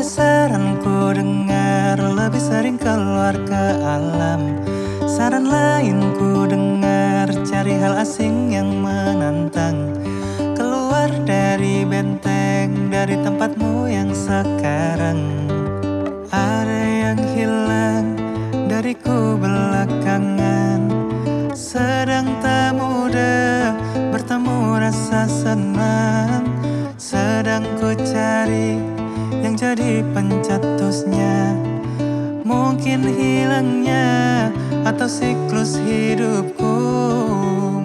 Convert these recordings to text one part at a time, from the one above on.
Ada saran ku dengar, lebih sering keluar ke alam. Saran lain ku dengar, cari hal asing yang menantang. Keluar dari benteng, dari tempatmu yang sekarang. Ada yang hilang dariku belakangan. Sedang tak mudah bertemu rasa senang. Sedang ku cari yang jadi pencetusnya. Mungkin hilangnya atau siklus hidupku.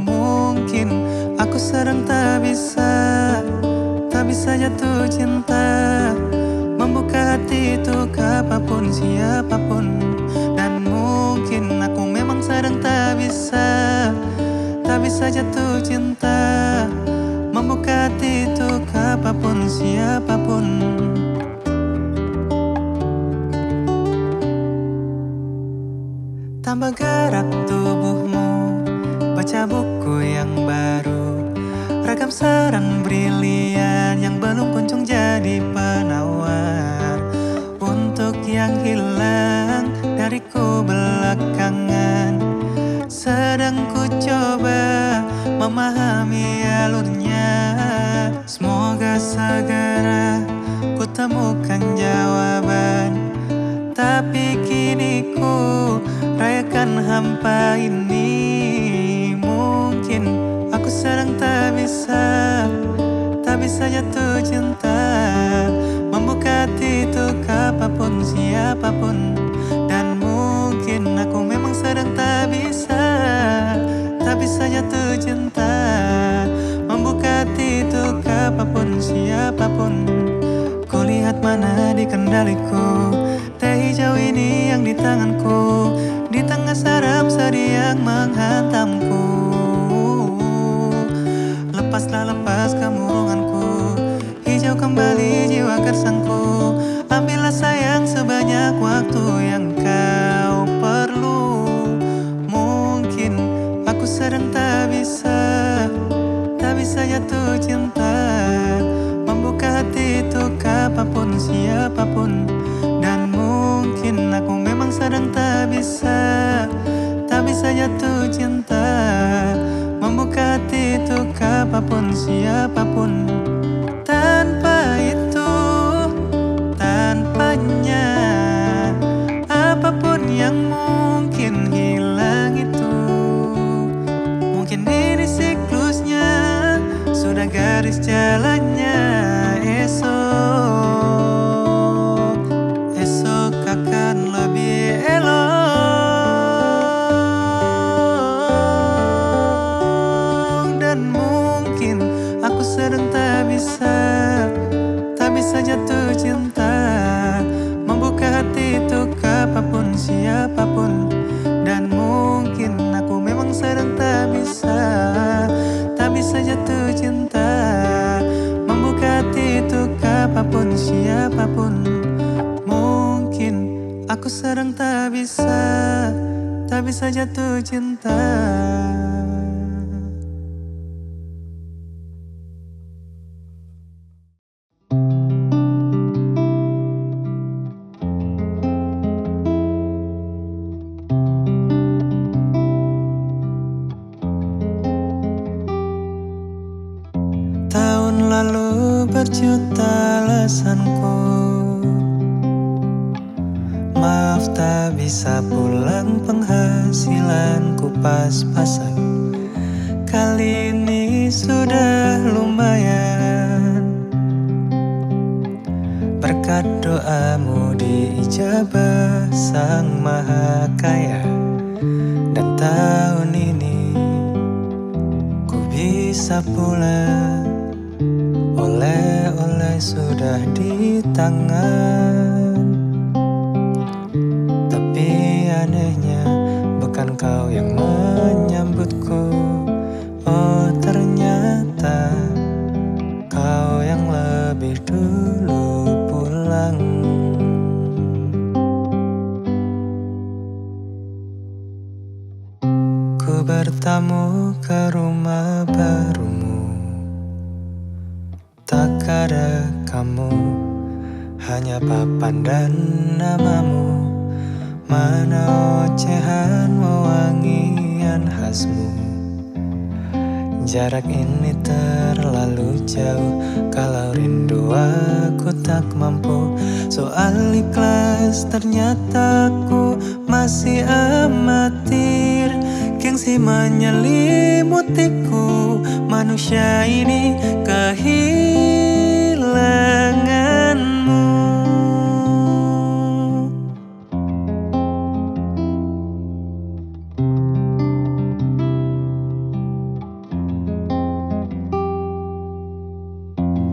Mungkin aku sedang tak bisa jatuh cinta, membuka hati untuk apapun siapapun. Dan mungkin aku memang sedang tak bisa jatuh cinta, membuka hati untuk apapun siapapun. Tambah gerak tubuhmu, baca buku yang baru. Ragam saran brilian yang belum kunjung jadi penawar. Untuk yang hilang dariku belakangan. Sedang ku coba memahami alurnya. Semoga segera ku temukan jawaban. Tapi kini ku rayakan hampa ini. Mungkin aku sedang tak bisa jatuh cinta, membuka hati untuk apapun siapapun. Dan mungkin aku memang sedang tak bisa jatuh cinta, membuka hati untuk apapun siapapun. Kulihat mana di kendaliku, teh hijau ini yang di tanganku, di tengah saram sedih yang menghantamku. Lepas kemurunganku, hijau kembali jiwa gersangku. Ambillah sayang sebanyak waktu yang kau perlu. Mungkin aku sedang tak bisa jatuh cinta, membuka hati untuk apapun siapapun. Dan mungkin aku memang sedang tak bisa jatuh cinta, membuka hati untuk apapun siapapun. Tanpa itu, tanpanya, apapun yang mungkin hilang itu. Mungkin ini siklusnya, sudah garis jalannya. Esok akan lebih elok. Dan mungkin aku sedang tak bisa jatuh cinta, membuka hati untuk apapun siapapun. Dan mungkin aku memang sedang tak bisa jatuh cinta, membuka hati untuk apapun siapapun. Mungkin aku sedang tak bisa jatuh cinta. Tahun lalu berjuta alasanku, maaf tak bisa pulang, penghasilanku pas-pasan. Kali ini sudah lumayan, berkat doamu diijabah Sang Maha Kaya. Dan tahun ini ku bisa pulang, oleh-oleh sudah di tangan. Tapi anehnya bukan kau yang menyambutku. Oh ternyata kau yang lebih dulu pulang. Ku bertamu ke rumah barumu, tak ada kamu, hanya papan dan namamu. Mana ocehan wewangian khasmu. Jarak ini terlalu jauh, kalau rindu aku tak mampu. Soal ikhlas ternyata aku masih amatir. Gengsi menyelimutiku, manusia ini kehilanganmu.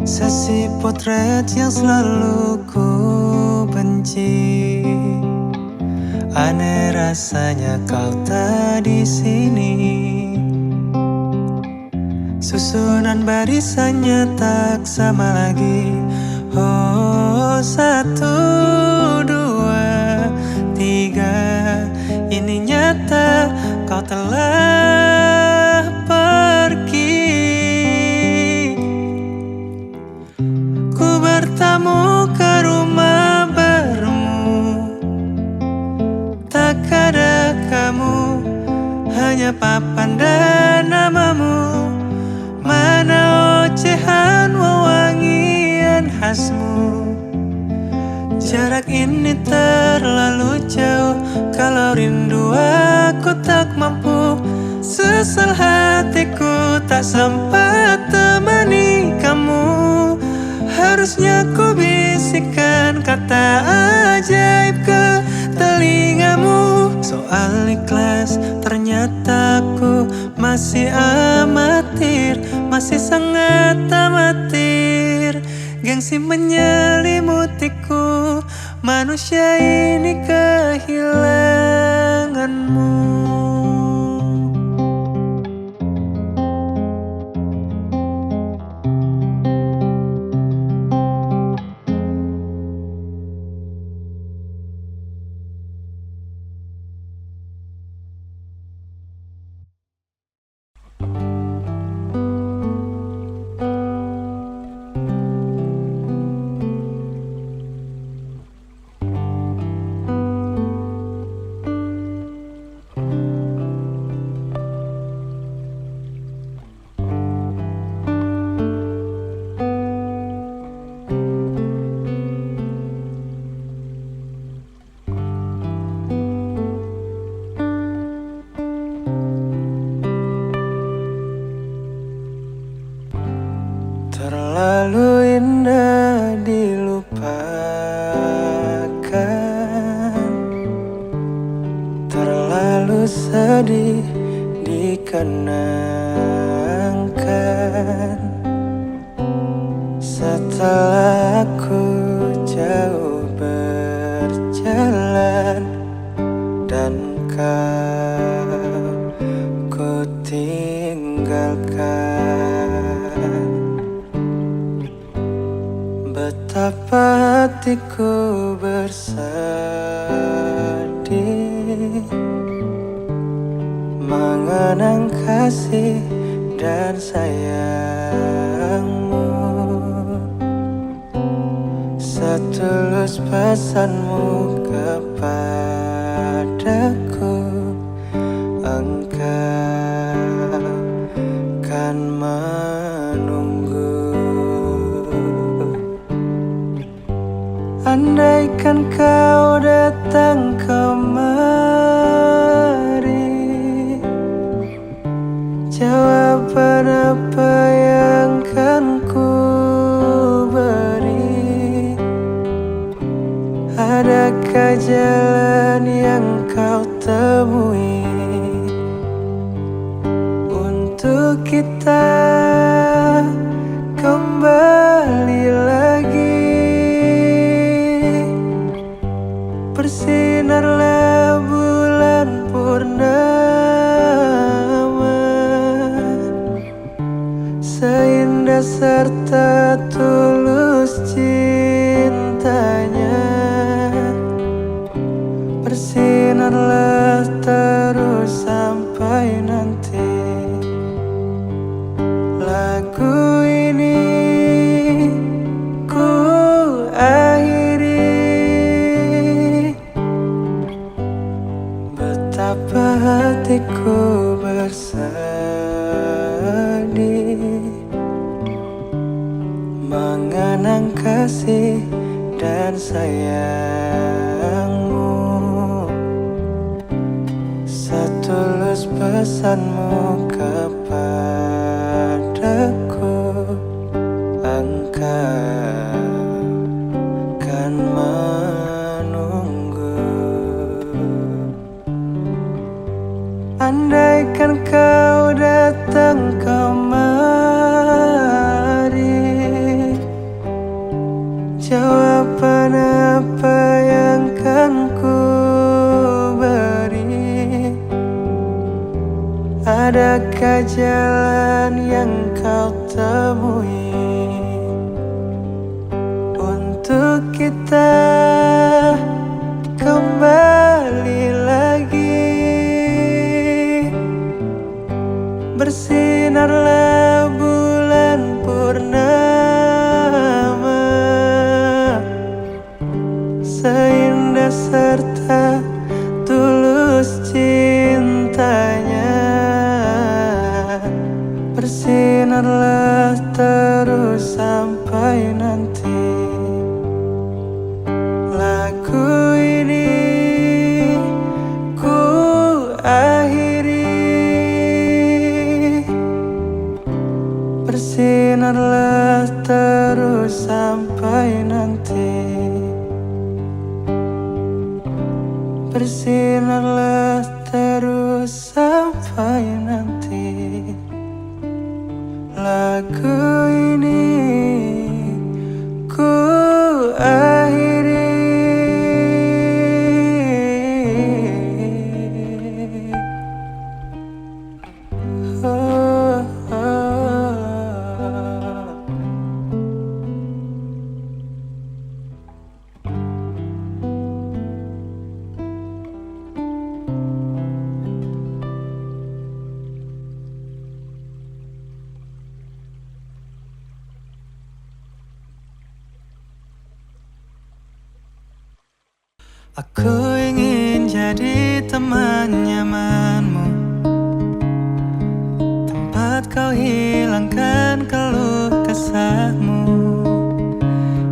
Sesi potret yang selalu ku benci. Aneh rasanya kau tak di sini. Susunan barisannya tak sama lagi. Oh, 1, 2, 3. Ini nyata kau telah pergi. Ku bertamu ke rumah barumu, tak ada kamu, hanya papan dan namamu. Mana ocehan wewangian khasmu. Jarak ini terlalu jauh, kalau rindu aku tak mampu. Sesal hatiku tak sempat temani kamu. Harusnya ku bisikan kata ajaib ke telingamu. Soal ikhlas ternyata aku masih amatir, masih sangat amatir. Gengsi menyelimutiku, manusia ini kehilanganmu. Terlalu indah dilupakan, terlalu sedih dikenangkan. Setelah aku jauh berjalan dan ku tinggalkan. Betapa hatiku bersedih mengenang kasih dan sayangmu. Setulus pesanmu kepadaku, engkau kan menunggu. Andaikan kau datang kemari, jawaban apa yang kan ku beri? Adakah jalan yang kau temui untuk kita kembali lagi? Bersinarlah bulan purnama, seindah serta tulus cintanya. Bersinarlah terus sampai nanti lagu kasih dan sayangmu, setulus pesanmu kepadaku, engkau kan menunggu. Andaikan kau datang kemari, jawaban apa yang kan ku beri? Adakah jalan yang kau temui untuk kita kembali lagi? Bersinarlah bulan purnama, seindah serta tulus cintanya. Bersinarlah terus sampai nanti. Lagu ini ku akhiri. Bersinarlah terus sampai nanti. Bersinarlah terus sampai nanti. Lagu ini ku akhiri. Oh, oh. Aku ingin jadi teman nyamanmu, tempat kau hilangkan keluh kesahmu.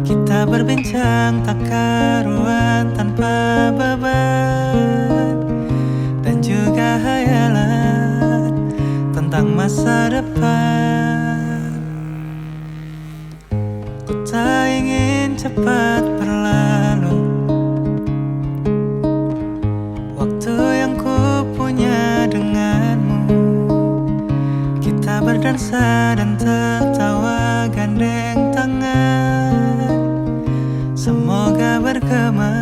Kita berbincang tak karuan tanpa beban, dan juga hayalan tentang masa depan. Ku tak ingin cepat berlalu waktu yang ku punya denganmu. Kita berdansa dan tertawa gandeng tangan, semoga bergema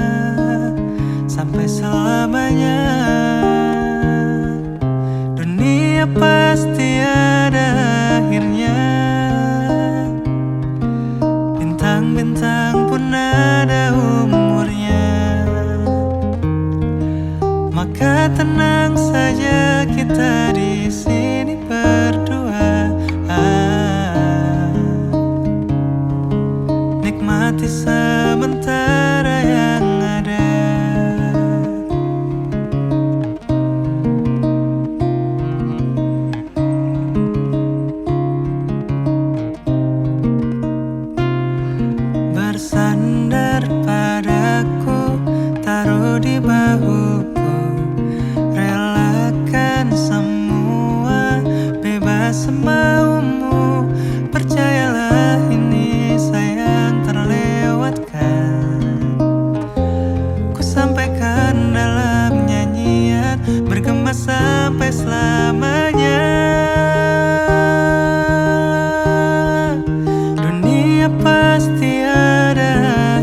sampai selamanya. Dunia pasti ada akhirnya, bintang-bintang pun ada umurnya. Maka tenang saja kita di sini berdua, nikmati sementara yang ada. Bersandar padaku, taruh di bahuku, relakan semua, bebas semaumu. Percayalah ini sayang terlewatkan. Ku sampaikan dalam nyanyian, bergema sampai selamanya. Dunia pasti ada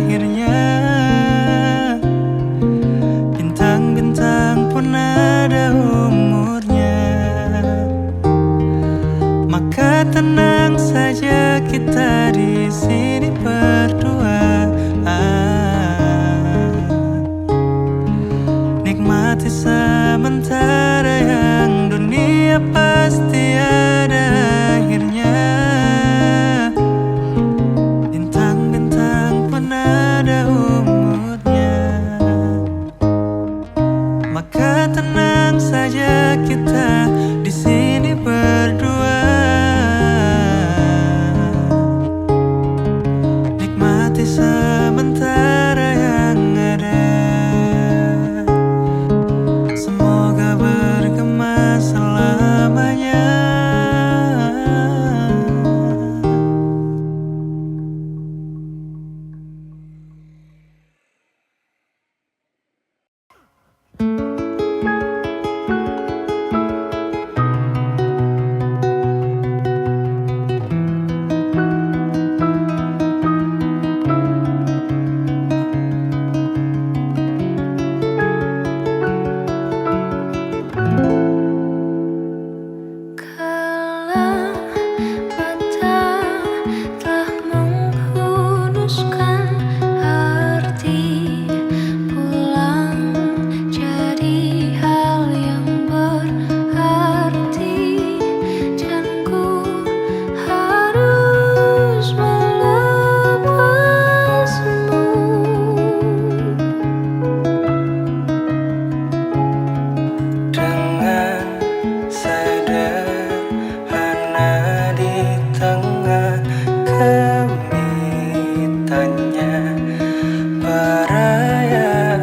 perayaan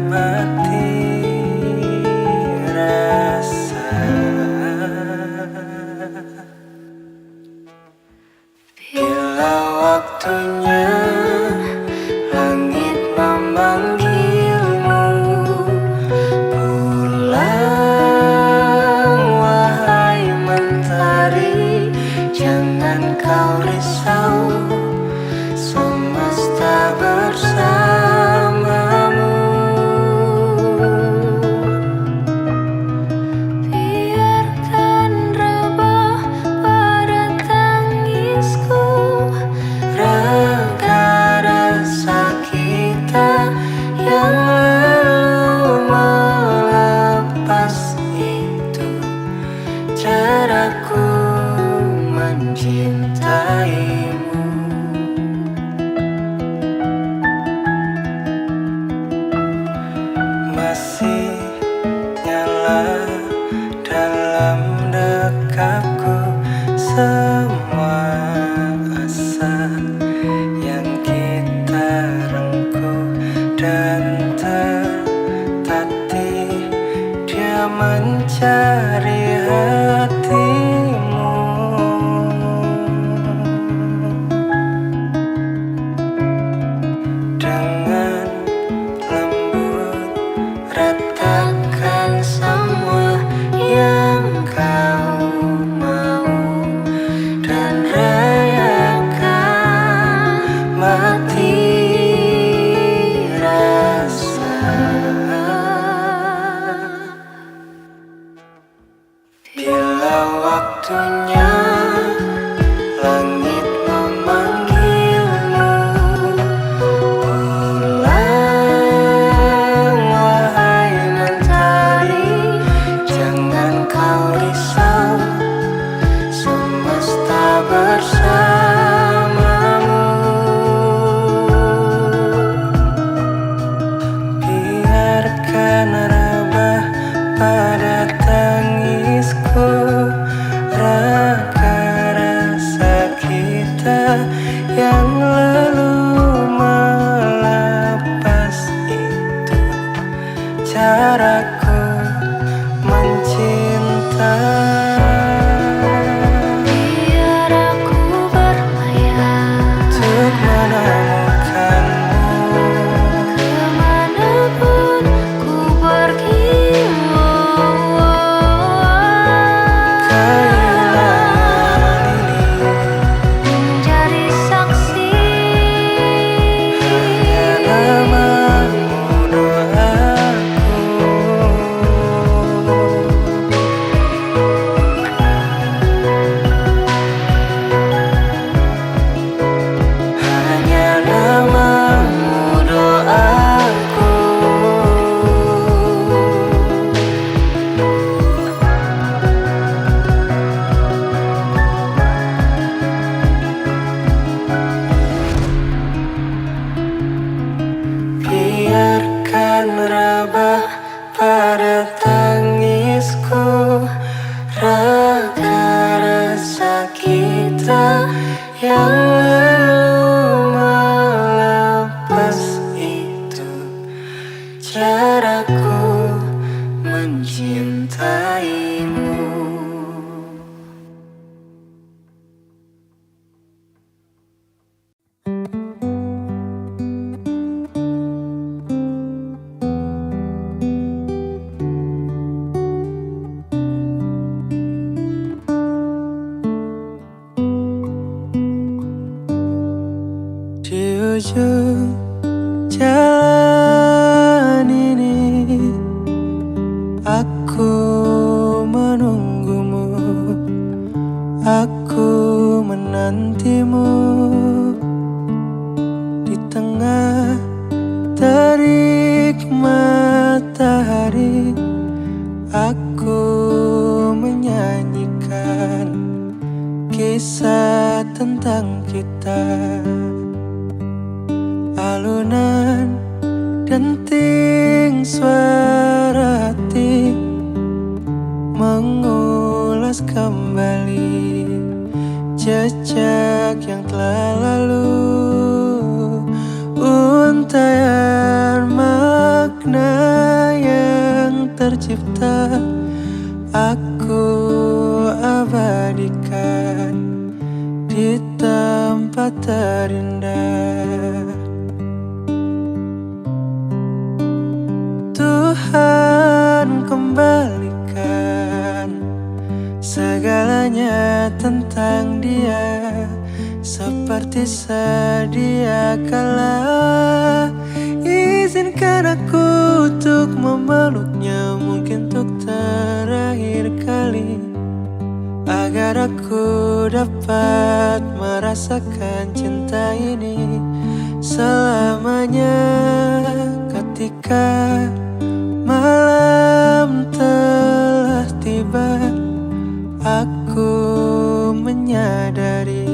mati rasa. Bila waktunya langit memanggilmu, pulang wahai mentari, jangan kau risau, semesta bersamamu. Biarkan rebah pada tangisku, rega rasa kita yang lalu melepas itu, caraku mencintaimu. Masih nyala dalam dekapku semua asa yang kita rengkuh, dan tertatih dia mencari hatimu. Dengan lembut ratakan semua yang kau mau, dan rayakan mati rasa. Bila waktunya langit memanggilmu, pulang wahai mentari, jangan kau risau, semesta bersamamu. Biarkan rebah pada tangisku, raka rasa kita yang lalu melepas itu, caraku mencintai. Biar aku berlayar untuk menemukanmu, kemanapun ku pergi. Kehilangan ini menjadi saksi, hanya namamu doaku. Hanya namamu doaku. Biarkan rebah pada tangisku, raka rasa kita yang lalu melepas itu, caraku mencintaimu. Di ujung jalan ini aku menunggumu, aku menantimu. Di tengah terik matahari, aku menyanyikan kisah tentang kita. Alunan denting suara hati mengulas kembali jejak yang telah lalu. terindah. Tuhan kembalikan segalanya tentang dia seperti sedia kala. Izinkan aku untuk memeluknya, mungkin untuk terakhir kali, agar aku dapat merasakan cinta ini selamanya. Ketika malam telah tiba, aku menyadari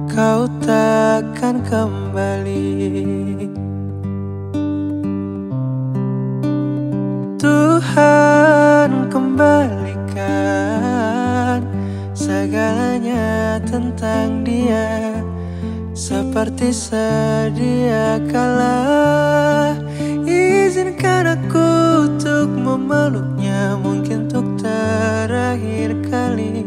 kau takkan kembali. Tuhan kembalikan segalanya tentang dia seperti sedia kala. Izinkan aku untuk memeluknya, mungkin untuk terakhir kali,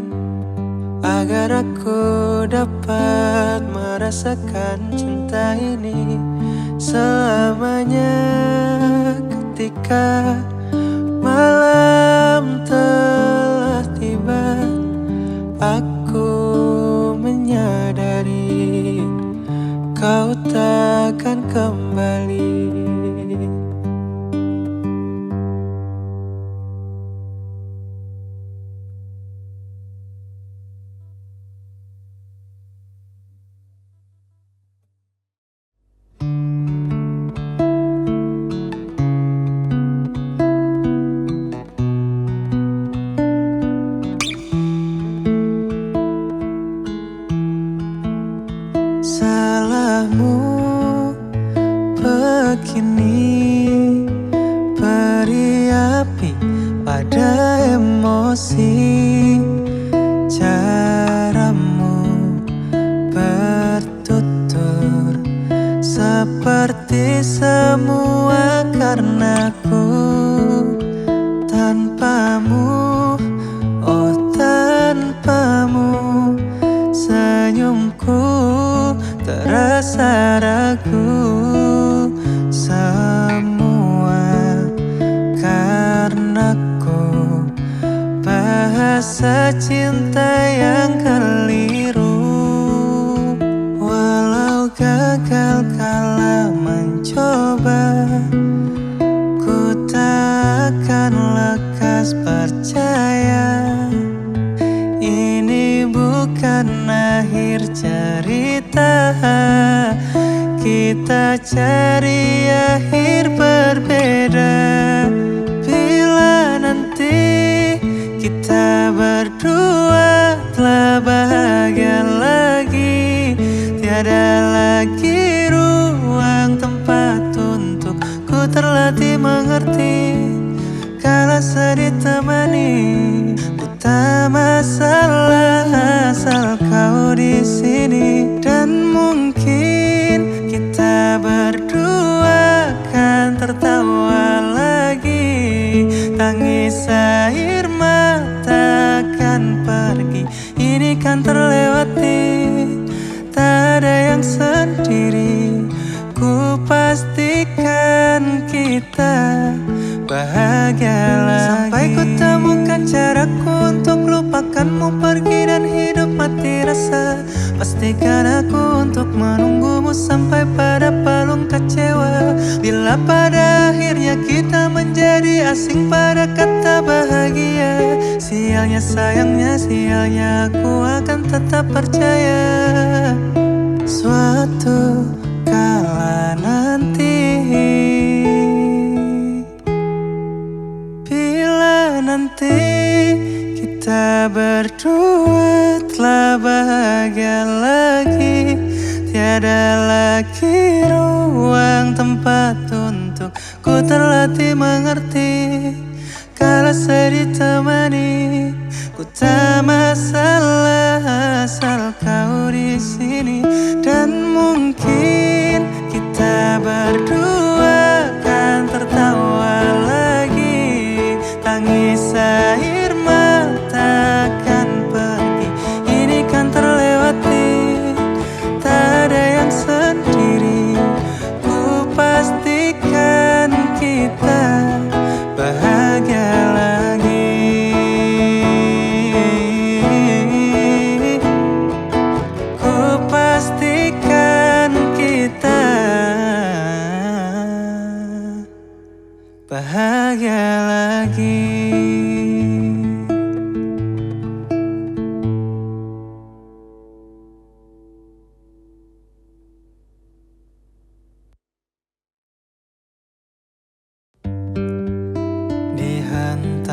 agar aku dapat merasakan cinta ini selamanya. Ketika malam telah tiba, aku menyadari kau takkan kembali. Salahmu begini, beri api pada emosi. Caramu bertutur seperti semua karenaku. Tanpamu, oh tanpamu, senyumku terasa ragu. Semua karenaku bahasa cinta yang keliru. Walau gagal kala mencoba, ku takkan lekas percaya. Ini bukan akhir cerita, kita cari akhir berbeda. Bila nanti kita berdua telah bahagia lagi, tiada lagi ruang tempat untuk ku terlatih mengerti. Kala sedih temani, ku tak masalah asal kau di sini. Dan mungkin kita berdua kan tertawa lagi, tangis air mata kan pergi. Ini kan terlewati, tak ada yang sendiri. Ku pastikan kita bahagia lagi. Sampai ku temukan caraku untuk lupakanmu pergi dan hidup mati rasa. Pastikan aku untuk menunggumu sampai pada palung kecewa. Bila pada akhirnya kita menjadi asing pada kata bahagia, sialnya sayangnya sialnya aku akan tetap percaya. Suatu kala nanti, bila nanti kita berdua telah bahagia lagi, tiada lagi ruang tempat untuk ku terlatih mengerti. Kala sedih temani, ku tak masalah asal kau di sini. Dan mungkin kita berdua kan tertawa lagi, tangis air mata kan pergi. Ini kan terlewati,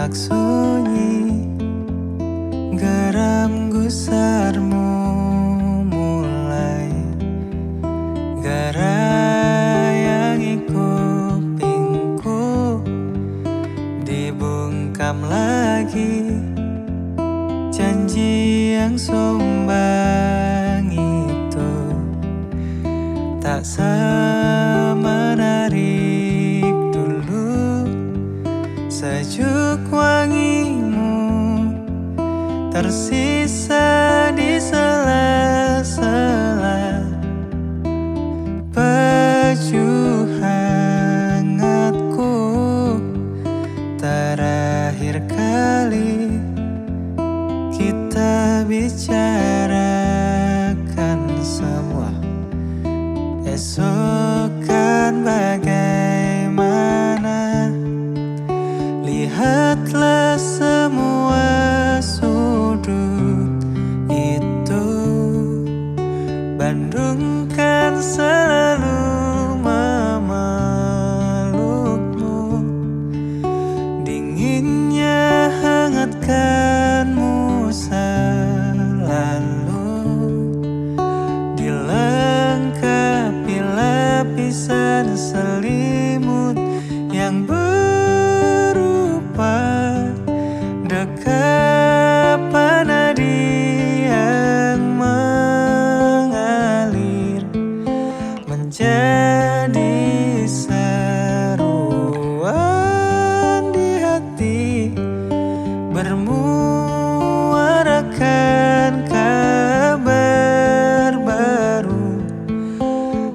tampak sunyi, geram gusarmu mulai gerayangi kupingku, dibungkam lagi janji yang sumbang itu, tak semenarik dulu. Sejuk wangimu tersisa di sela-sela baju hangatku. Terakhir kali kita bicarakan semua, esok kan bagaimana. Lihatlah semua sudut itu, Bandung kan selalu memelukmu. Dinginnya hangatkanmu selalu, dilengkapi lapisan selimut yang dekapan nadi yang mengalir menjadi seruan di hati, bermuarakan kabar baru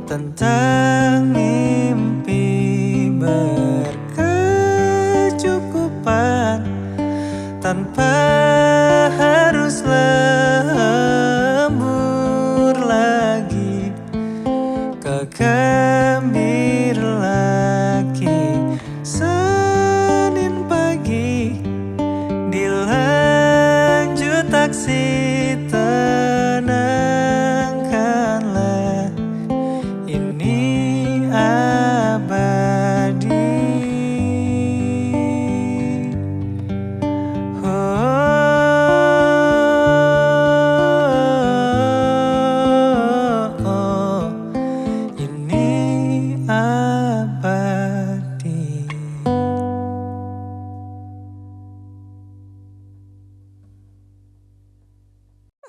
tentang mimpi berkecukupan, tanpa harus lembur lagi ke gambir lagi. Senin pagi dilanjut taksi, tenangkanlah ini abadi.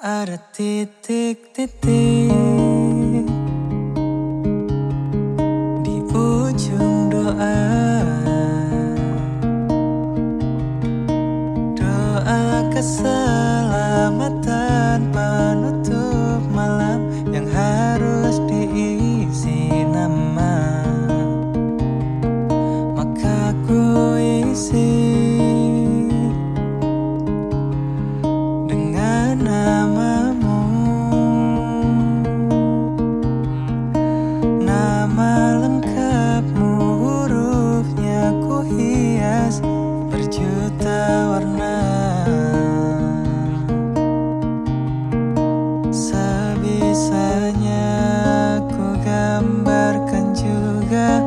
Ada titik-titik di ujung doa, doa keselamatan penutup malam yang harus diisi nama. Maka ku isi dengan namamu, nama lengkapmu, hurufnya ku hias berjuta warna. Sebisanya ku gambarkan juga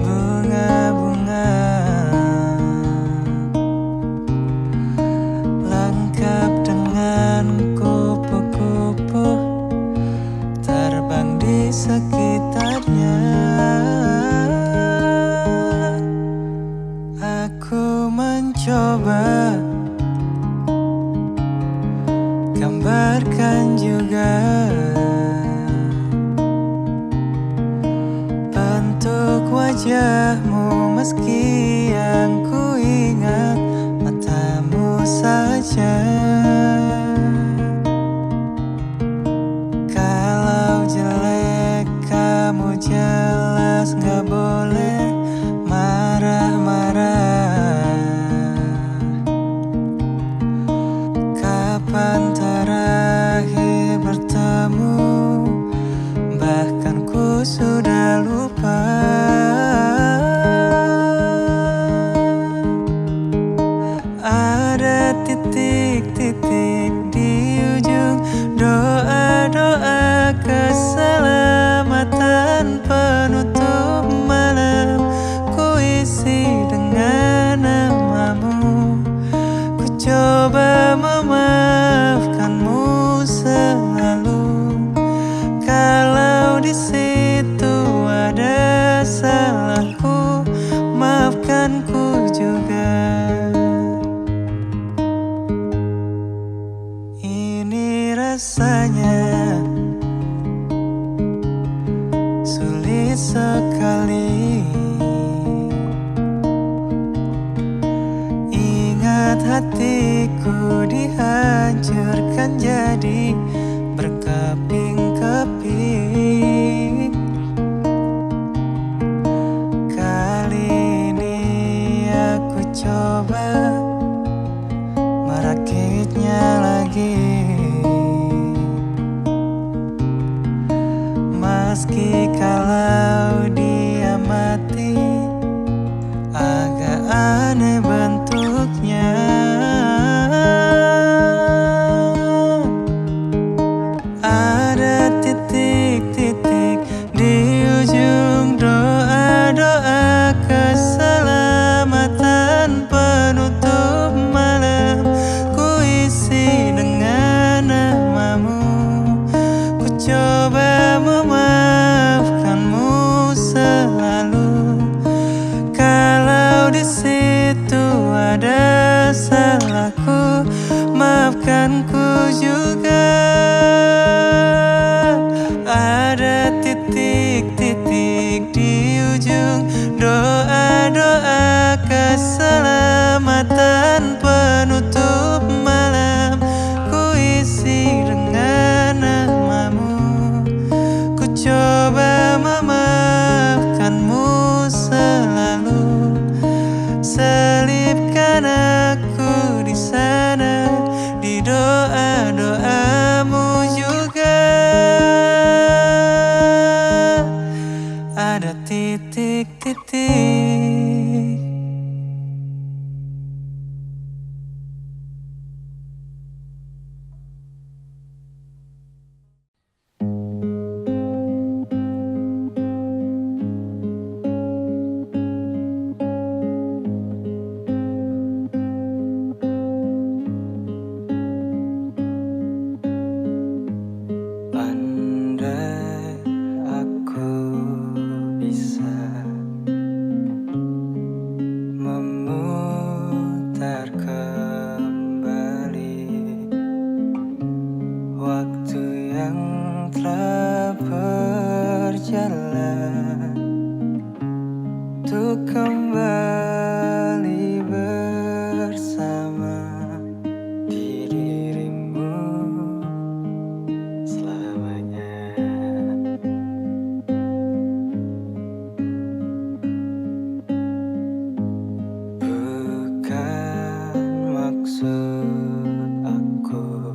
bunga-bunga lengkap dengan kupu-kupu terbang di sekitarnya. Aku mencoba gambarkan juga bentuk wajahmu, meski yang ku ingat matamu saja. Kalau jelek kamu jelas gak boleh marah-marah. Kapan terakhir bertemu, bahkan ku sudah lupa. Ada titik-titik di ujung doa-doa keselamatan penutup malam, ku isi dengan namamu. sekali. Ingat hatiku dihancurkan jadi berkeping-keping. Kali ini aku coba merakitnya lagi. Meski kalau dia mati agak aneh bentuknya. Ada titik-titik di ujung doa-doa keselamatan penutup malam. Ku isi dengan namamu. Ku coba memaafkanmu selalu. Kalau di situ ada salahku, maafkanku juga. Ada titik-titik di ujung doa-doa keselamatan penutup malam. Ku isi dengan namamu. Ku coba memaafkanmu selalu. Selipkan aku di sana, di doa-doamu juga. Ada titik-titik. Andai aku bisa memutar kembali waktu yang telah berjalan, untuk kembali bersama dirimu selamanya. Bukan maksud aku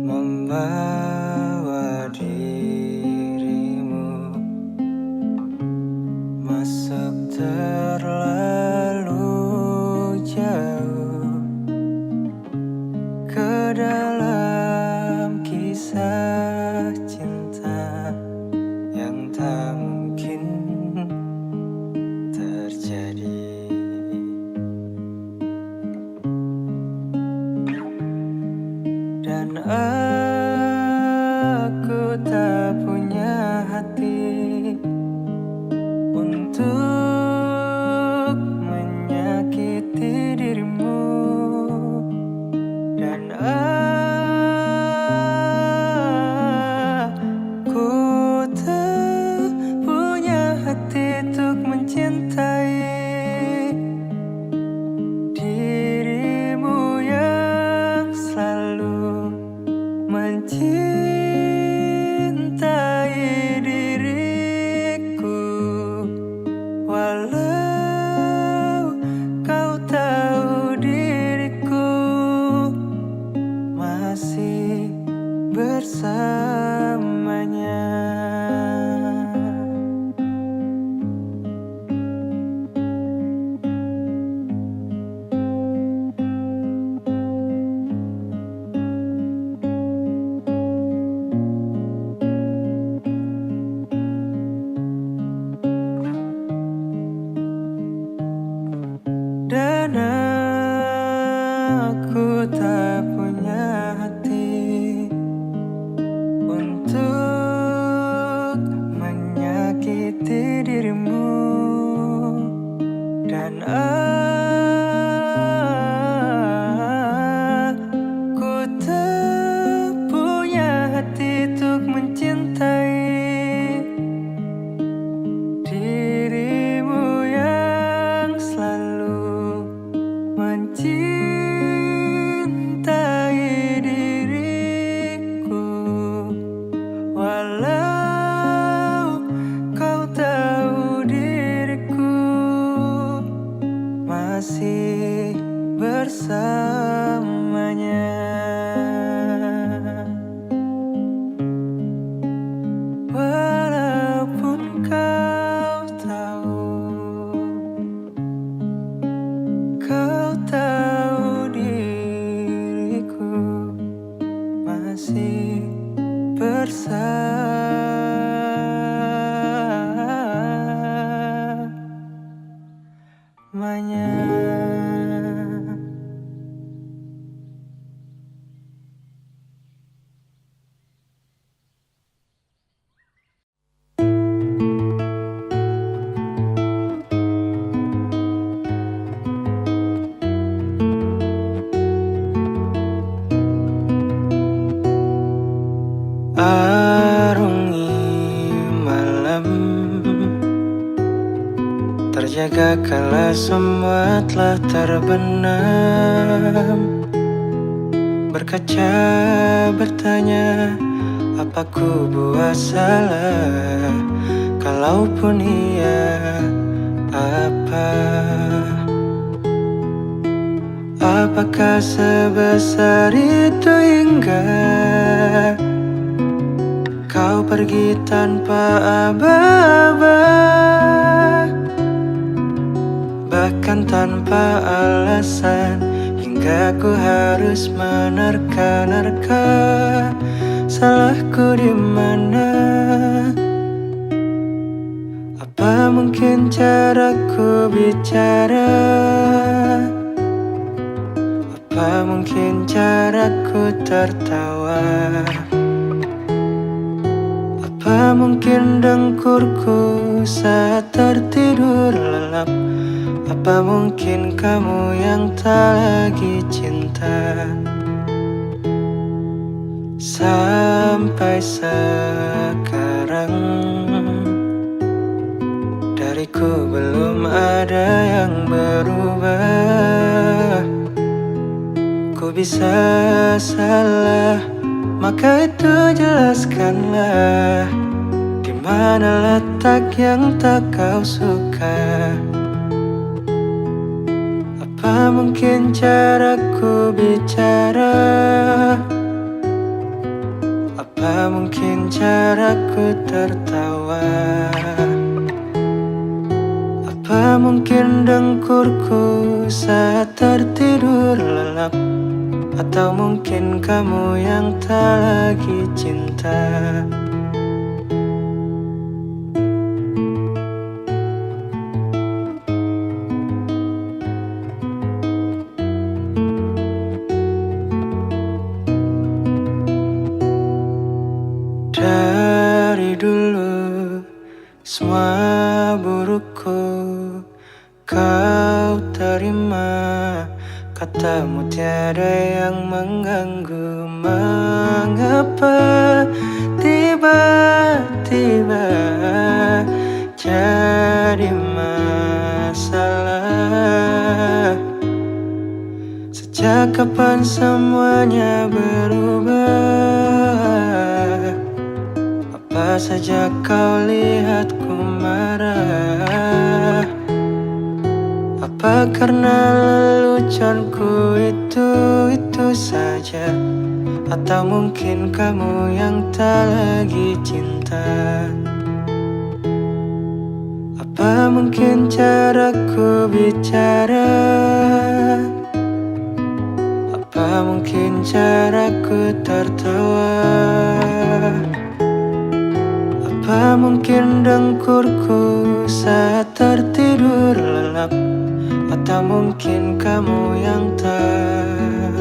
membawa dirimu masuk terlalu jauh ke dalam kisah cinta yang tak mungkin terjadi. Dan aku tak punya hati untuk menyakiti dirimu. Dan aku tak punya hati untuk mencintai dirimu yang selalu mencintai diri Walau kau tahu diriku masih bersamanya, walaupun kau tahu diriku masih bersamanya. Arungi malam terjaga kala semua telah terbenam. Berkaca bertanya, apa ku buat salah? Kalaupun iya, apa? Apakah sebesar itu hingga kau pergi tanpa aba-aba, bahkan tanpa alasan, hingga ku harus menerka-nerka salahku di mana? Apa mungkin caraku bicara? Apa mungkin caraku tertawa? Apa mungkin dengkurku saat tertidur lelap? Apa mungkin kamu yang tak lagi cinta? Sampai sekarang dariku belum ada yang berubah. Ku bisa salah, maka itu jelaskanlah di mana letak yang tak kau suka. Apa mungkin caraku bicara? Apa mungkin caraku tertawa? Apa mungkin dengkurku saat tertidur lelap? Atau mungkin kamu yang tak lagi cinta? Dari dulu semua burukku kau terima. Katamu tiada yang mengganggu. Mengapa tiba-tiba jadi masalah? Sejak kapan semuanya berubah? Apa saja kau lihat ku marah? Apa karena leluconku itu saja? Atau mungkin kamu yang tak lagi cinta? Apa mungkin caraku bicara? Apa mungkin caraku tertawa? Apa mungkin dengkurku saat tertidur lelap? Atau mungkin kamu yang tak?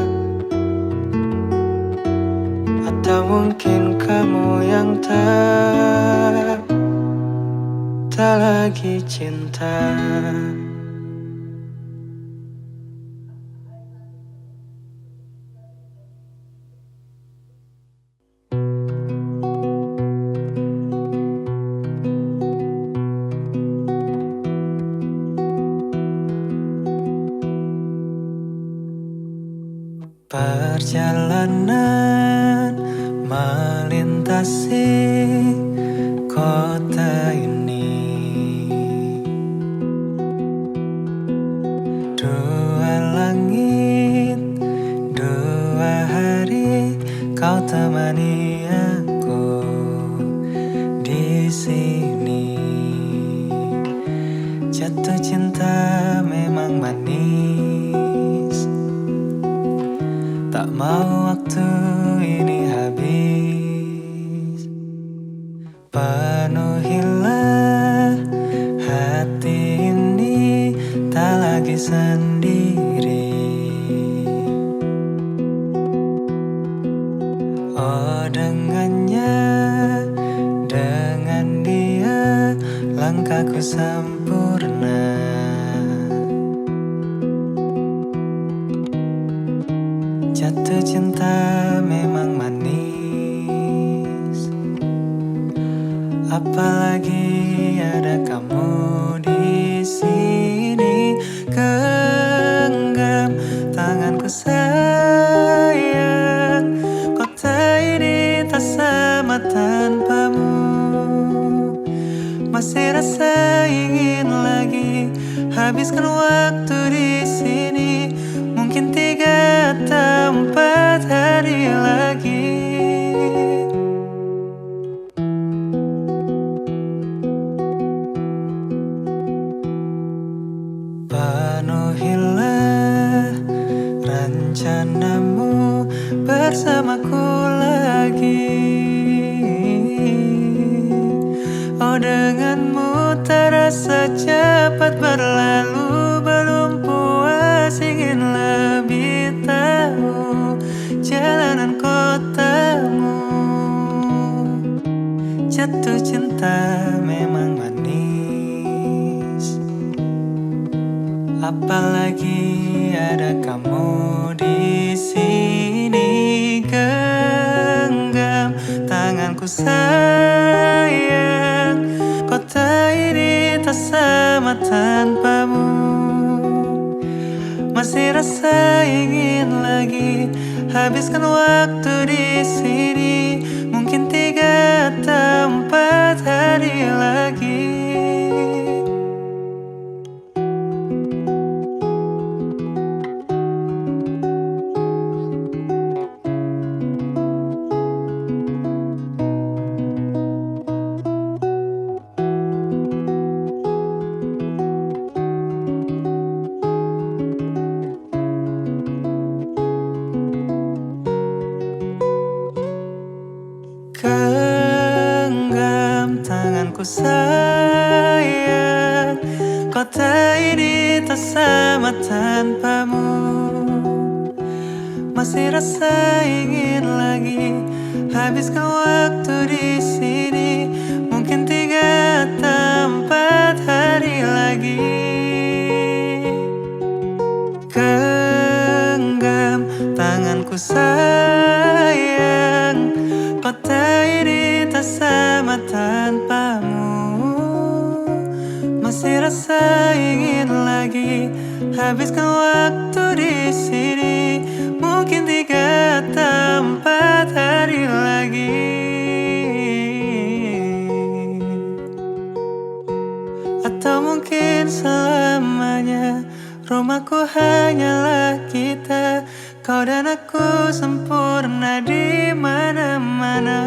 Atau mungkin kamu yang tak lagi cinta? Perjalanan melintasi Jatuh cinta memang manis, tak mau waktu ini habis. Penuhilah hati ini, tak lagi sendiri. Oh dengannya, dengan dia langkahku sempurna. Jatuh cinta memang manis, apalagi ada kamu di sini. Genggam tanganku sayang, kota ini tak sama tanpamu. Masih rasa ingin lagi habiskan waktu di sini. Mungkin 3 atau 4 hari lagi. Penuhilah rencanamu bersamaku lagi. Oh denganmu terasa cepat berlalu, belum puas ingin lebih tahu jalanan kotamu. Jatuh cinta memang manis, apalagi ada kamu di sini. Genggam tanganku sayang, kota ini tak sama tanpamu. Masih rasa ingin lagi habiskan waktu di sini. Mungkin 3 atau 4 hari lagi. Genggam tanganku sayang, kota ini tak sama tanpamu. Masih rasa ingin lagi habiskan waktu di sini. Mungkin 3 atau 4 hari lagi. Genggam tanganku sayang, kota ini tak sama tanpamu. Masih rasa ingin lagi habiskan waktu di sini. Mungkin 3 atau 4 hari lagi. Atau mungkin selamanya. Rumahku hanyalah kita, kau dan aku sempurna di mana-mana.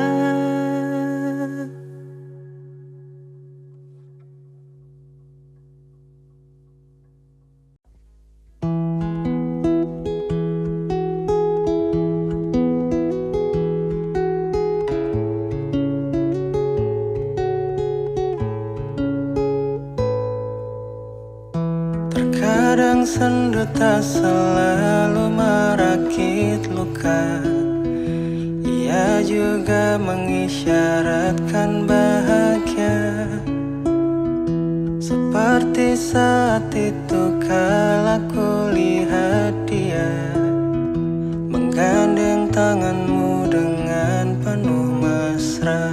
Terkadang sendu tak selalu merakit luka, ia juga mengisyaratkan bahagia. Seperti saat itu kala ku lihat dia menggandeng tanganmu dengan penuh mesra.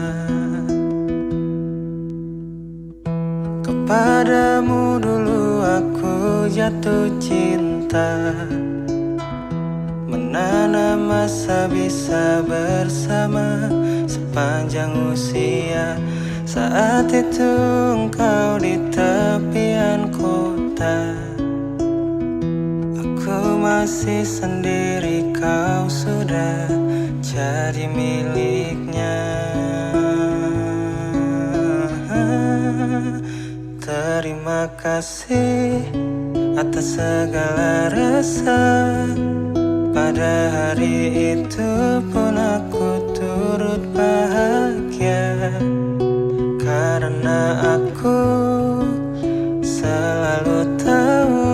Kepadamu dulu aku jatuh cinta, menanam asa bisa bersama sepanjang usia. Saat itu engkau di tepian kota, aku masih sendiri, kau sudah jadi miliknya. Terima Terima kasih atas segala rasa. Pada hari itu pun aku turut bahagia, karena aku selalu tahu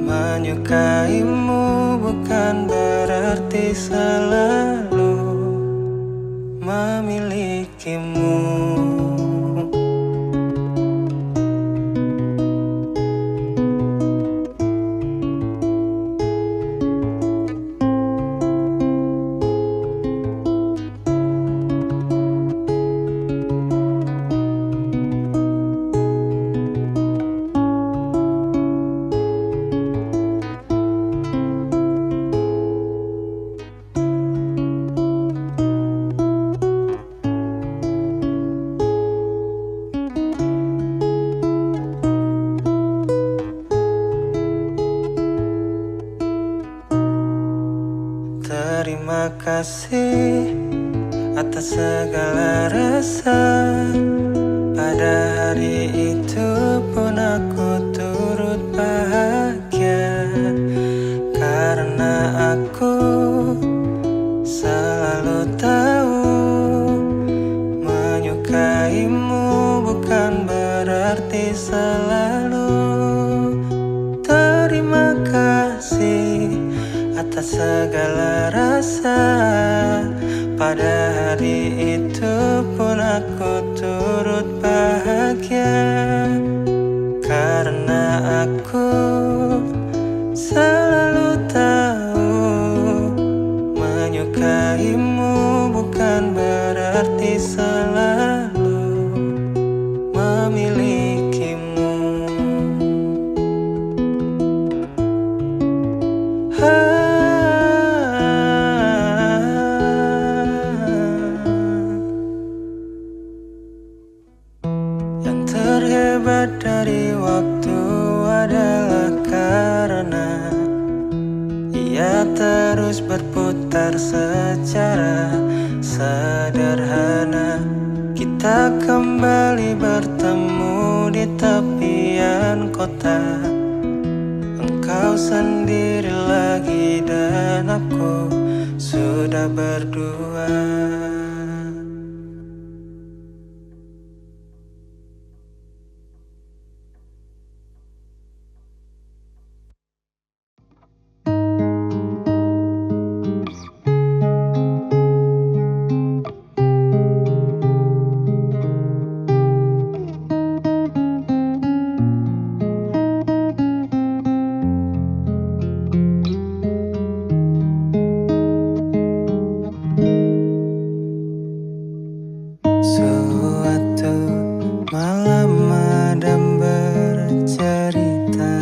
menyukaimu bukan berarti selalu memilikimu. Terima kasih atas segala rasa. Pada hari itu pun aku turut bahagia, karena aku selalu tahu menyukaimu bukan berarti selalu. Terima kasih atas segala rasa. Pada hari itu pun aku turut bahagia, karena aku selalu tahu menyukaimu bukan berarti selalu memilikimu. Yang terhebat dari waktu adalah karena ia terus berputar secara sederhana. Kita kembali bertemu di tepian kota. Engkau sendiri lagi dan aku sudah berdua. Suatu malam Adam bercerita,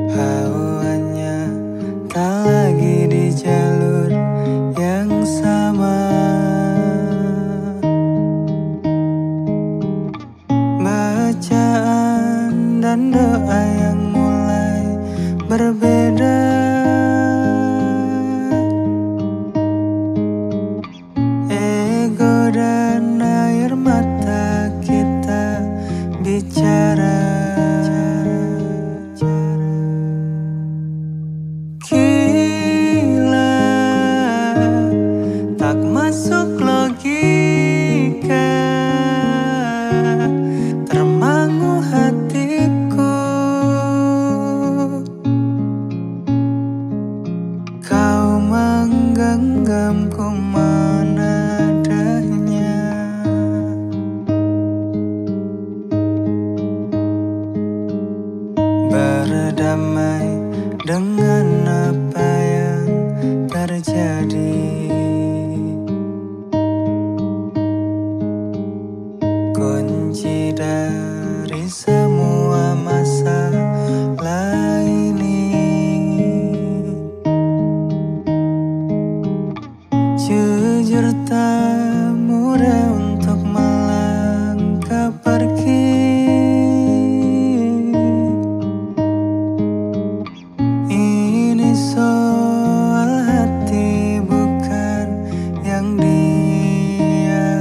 hawanya tak lagi di jalur yang sama. Bacaan dan doa yang mulai berbeda. Ego dan air mata kita bicara. Gila, tak masuk logika, termangu hatiku. Kau menggenggamku menadanya. Berdamai dengan apa yang terjadi. Kunci dari semua masalah ini, jujur tak mudah untuk melangkah pergi. Ini soal hati bukan yang dia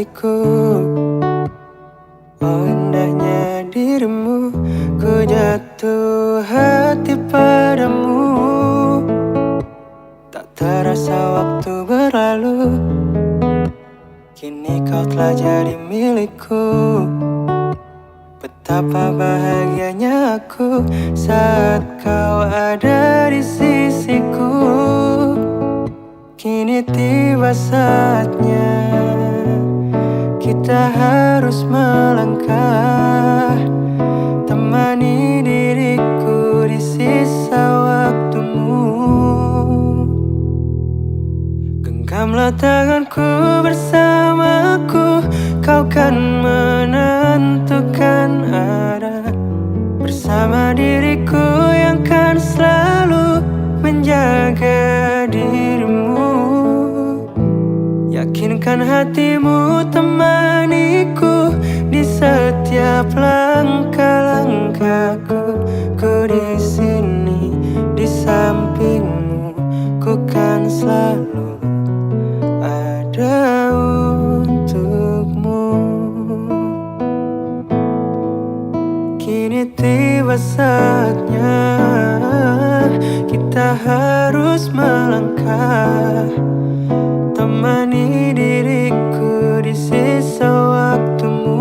hatiku. Oh indahnya dirimu, ku jatuh hati padamu. Tak terasa waktu berlalu, kini kau telah jadi milikku. Betapa bahagianya aku saat kau ada di sisiku. Kini tiba saatnya kita harus melangkah. Temani diriku di sisa waktumu. Genggamlah tanganku bersamaku, kau kan menentukan arah. Bersama diriku yang kan selalu menjaga dirimu. Yakinkan hatimu temaniku di setiap langkah-langkahku. Ku di sini di sampingmu, ku kan selalu ada untukmu. Kini tiba saatnya kita harus melangkah. Temani diriku di sisa waktumu.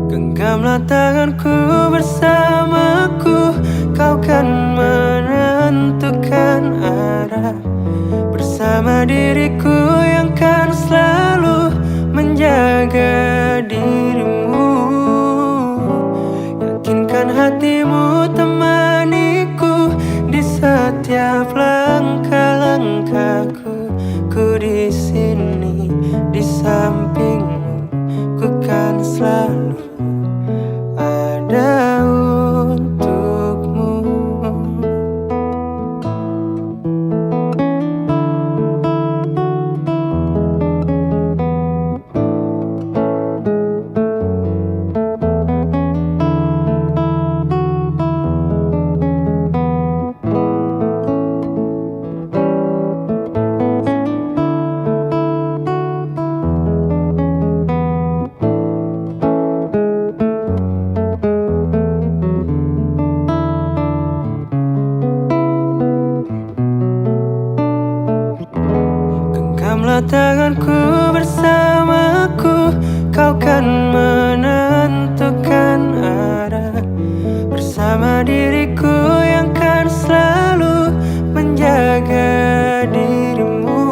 Genggamlah tanganku bersamaku, kau kan menentukan arah. Bersama diriku yang kan selalu menjaga dirimu. Yakinkan hatimu temaniku di setiap langkah-langkahku. Ku di sini di sampingmu, ku kan selalu ada untukmu. Genggamlah tanganku bersamaku, kau kan menentukan arah. Bersama diriku yang kan selalu menjaga dirimu.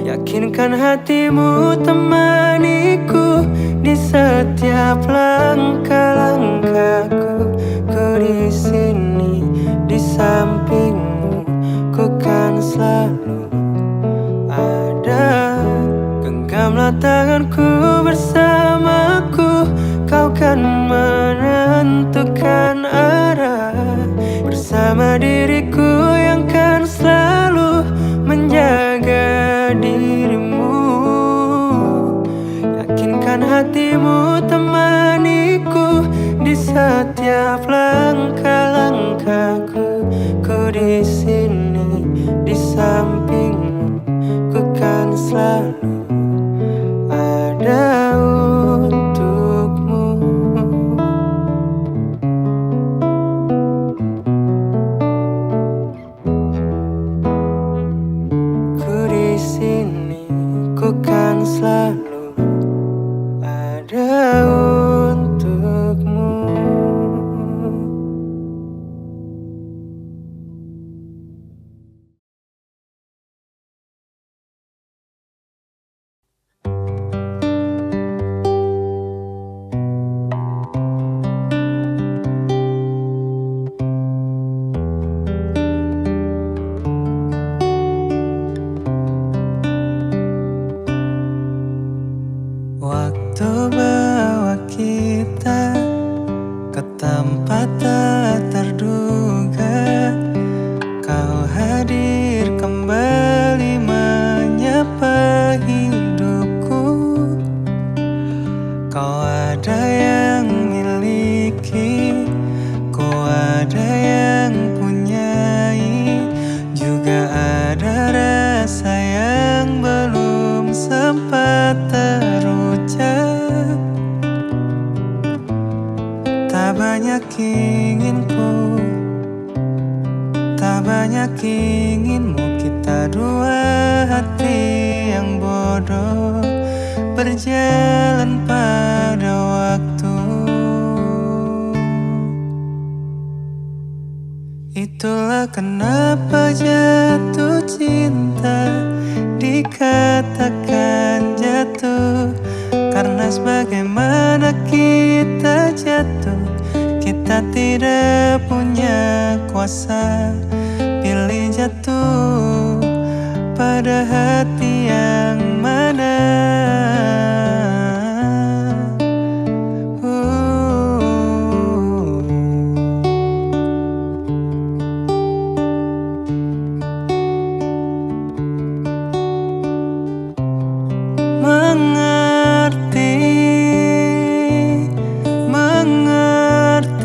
Yakinkan hatimu temaniku di setiap langkah-langkahku. Ku di sini di sampingmu, ku kan selalu ada. Genggamlah tanganku bersamaku, kau kan menentukan arah. Bersama diriku yang kan selalu menjaga dirimu. Yakinkan hatimu temaniku di setiap langkah-langkahku. Ku di sini di sampingmu, ku kan selalu ada untukmu. Ku di sini, ku kan selalu ada untukmu. Waktu bawa kita ke tempat tak terduga. Kau hadir kembali menyapa hidupku. Kau ada yang miliki, ku ada yang punyai. Juga ada rasa yang terucap. Tak banyak inginku, tak banyak inginmu. Kita dua hati yang bodoh berjalan pada waktu. Itulah kenapa jatuh cinta dikatakan jatuh, karena sebagaimana kita jatuh, kita tidak punya kuasa. Pilih jatuh pada hati yang mana.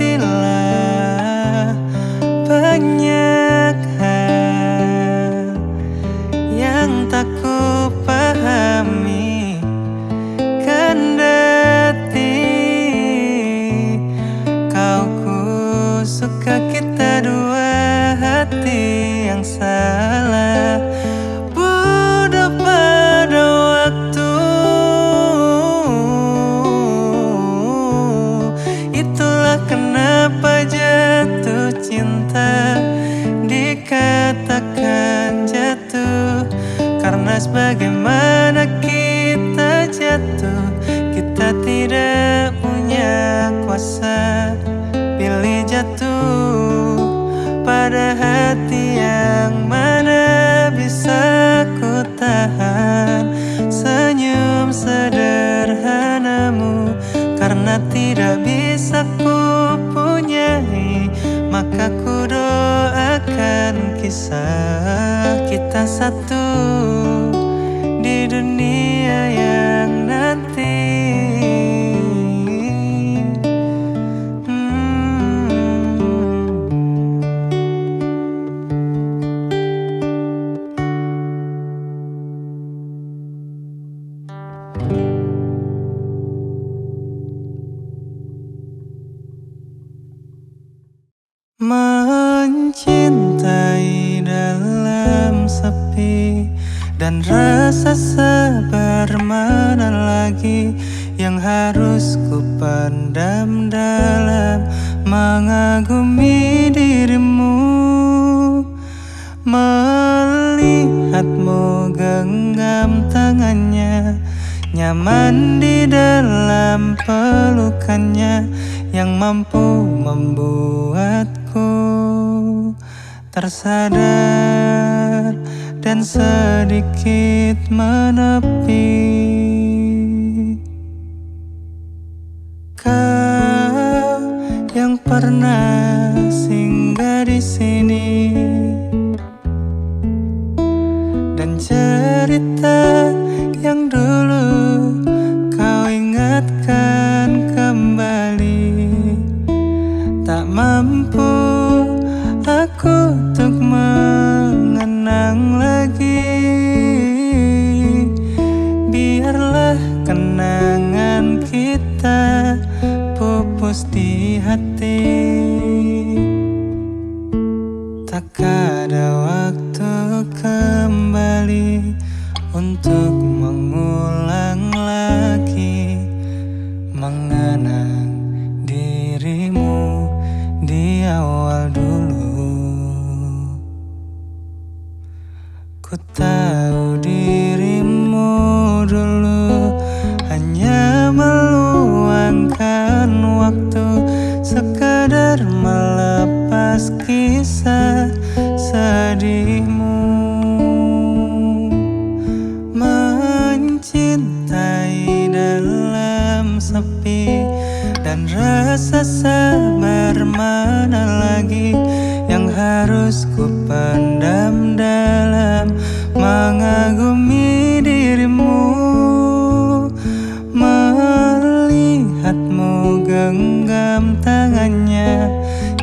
Mengertilah banyak hal yang tak ku pahami, kendati kau ku suka. Kita dua hati yang salah, bodoh pada waktu. Itulah kenapa jatuh cinta dikatakan jatuh, karena sebagaimana kita jatuh, kita tidak punya kuasa. Pilih jatuh pada hati yang mana. Bisa ku tahan senyum sederhanamu, karena tidak bisa ku punyai, maka ku doakan kisah kita satu di dunia yang nanti. Mencintai dalam sepi, dan rasa sabar mana lagi yang harus ku pendam dalam mengagumi dirimu. Melihatmu genggam tangannya, nyaman di dalam pelukannya, yang mampu membuatku tersadar dan sedikit menepi. Kau yang pernah singgah di sini, dan cerita yang dulu kau ingatkan kembali. Tak mampu aku untuk mengenang lagi. Biarlah kenangan kita pupus di hati. Tak ada waktu kembali untuk mengulang lagi mengenang dirimu di awal dulu. Ku tahu dirimu dulu hanya meluangkan waktu, sekadar melepas kisah sedihmu. Mencintai dalam sepi, dan rasa sabar mana lagi yang harus ku pendam dalam mengagumi dirimu. Melihatmu genggam tangannya,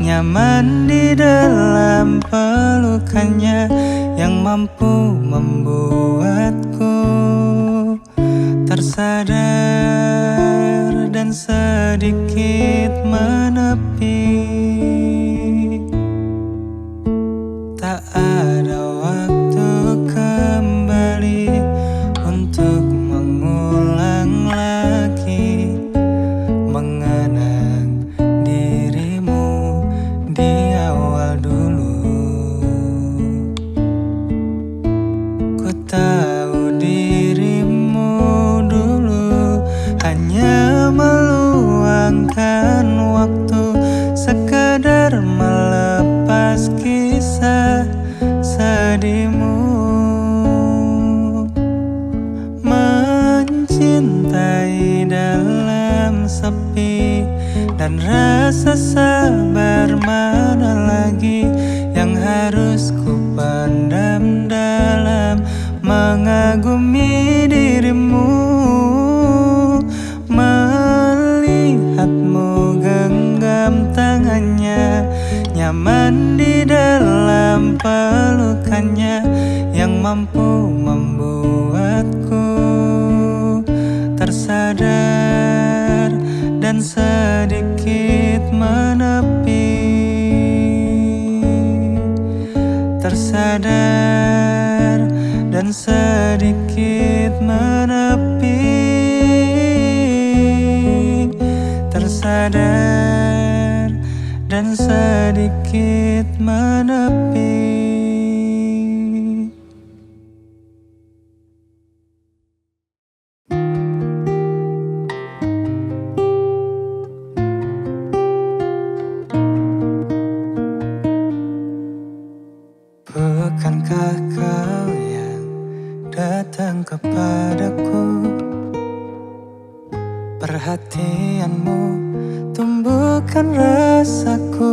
nyaman di dalam pelukannya, yang mampu membuatku Tersadar dan sedikit menepi. Tak ada waktu kembali untuk mengulang lagi mengenang dirimu di awal dulu. Ku tahu dirimu dulu hanya meluangkan waktu sekedar melepas kisah sedihmu. Mencintai dalam sepi dan rasa sabar mana lagi yang harus ku pendam dalam mengagumi dirimu. Melihatmu genggam tangannya, nyaman di dalam pelukannya yang mampu membuatku tersadar dan sedikit menepi. Tersadar dan sedikit menepi. Tersadar dan sedikit menepi. Bukankah kau yang datang kepadaku? Perhatianmu tumbuhkan rasaku.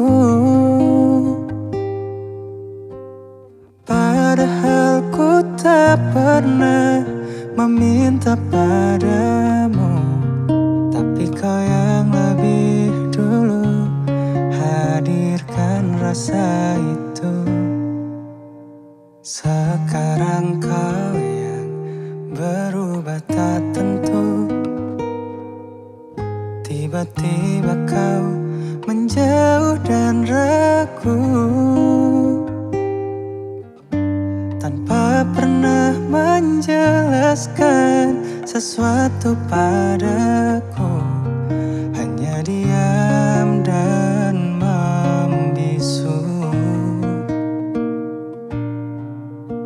Padahal ku tak pernah meminta padamu, tapi kau yang lebih dulu hadirkan rasa itu. Sekarang kau yang berubah tak tentu. Tiba-tiba kau menjauh dan ragu, tanpa pernah menjelaskan sesuatu padaku. Hanya diam dan membisu.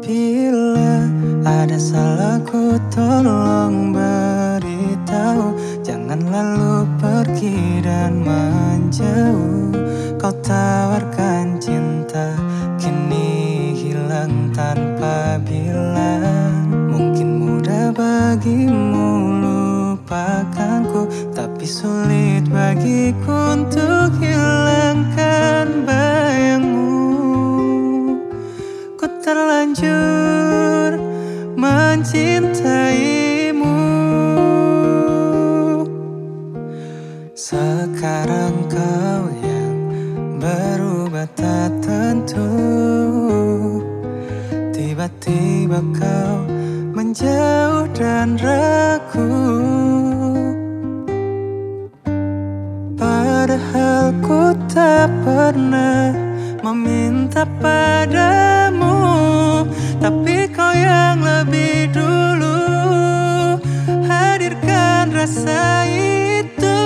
Bila ada salahku tolong beritahu, jangan lalu pergi dan menjauh. Kau tawarkan cinta, kini hilang tanpa bilang. Mungkin mudah bagimu lupakanku, tapi sulit bagiku untuk hilangkan bayangmu. Ku terlanjur mencintaimu. Sekarang kau yang berubah tak tentu. Tiba-tiba kau menjauh dan ragu. Padahal ku tak pernah meminta padamu, tapi kau yang lebih dulu hadirkan rasa itu.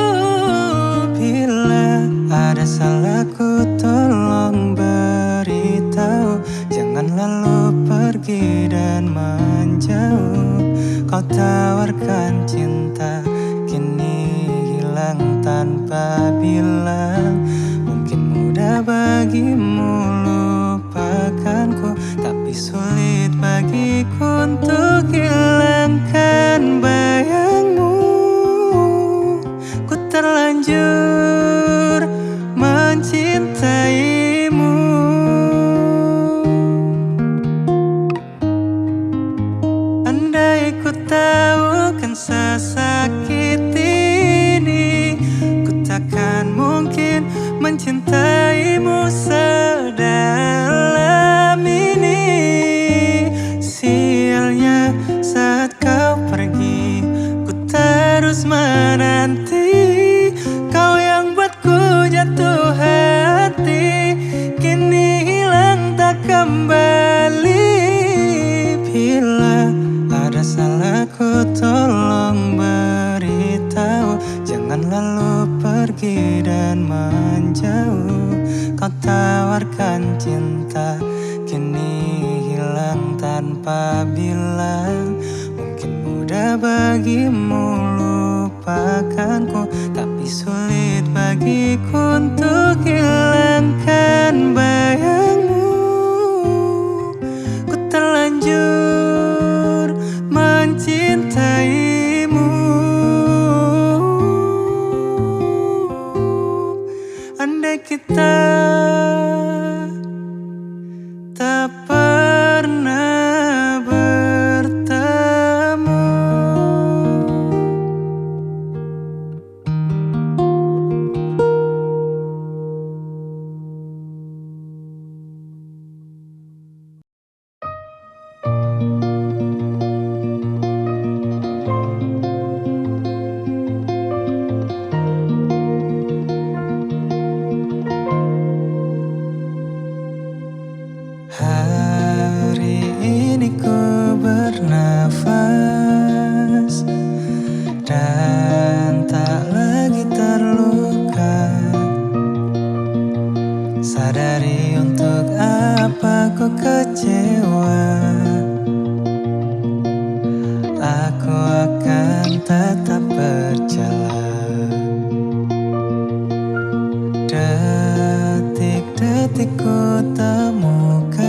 Bila ada salahku tolong beritahu, jangan lalu pergi dan menjauh. Kau tawarkan cinta, kini hilang tanpa bilang. Mungkin mudah bagimu lupakanku, tapi sulit bagiku untuk hilangkan bayangmu. Ku terlanjur mencintaimu. Andai ku tahu kan sesakit ini, ku takkan mungkin mencintaimu sedalam ini. Sialnya saat kau pergi pergi dan menjauh. Kau tawarkan cinta, kini hilang tanpa bilang. Mungkin mudah bagimu lupakanku, tapi sulit bagiku untuk hilangkan bayangmu. Ku terlanjur mencintaimu. Andai kita tak pernah bertemu. Hari ini ku bernafas dan tak lagi terluka. Sadari untuk apa ku kecewa. Aku akan tetap berjalan. Detik-detik ku temukan,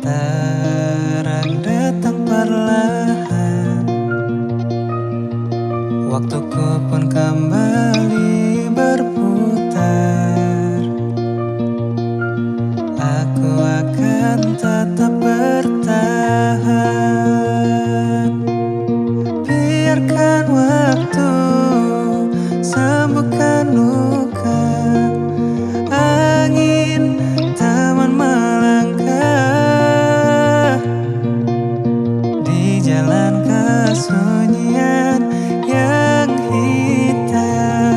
terang datang perlahan. Waktuku pun kembali berputar. Aku akan tetap bertahan. Biarkan waktu sembuhkan luka. Angin taman melangkah di jalan kesunyian yang hitam.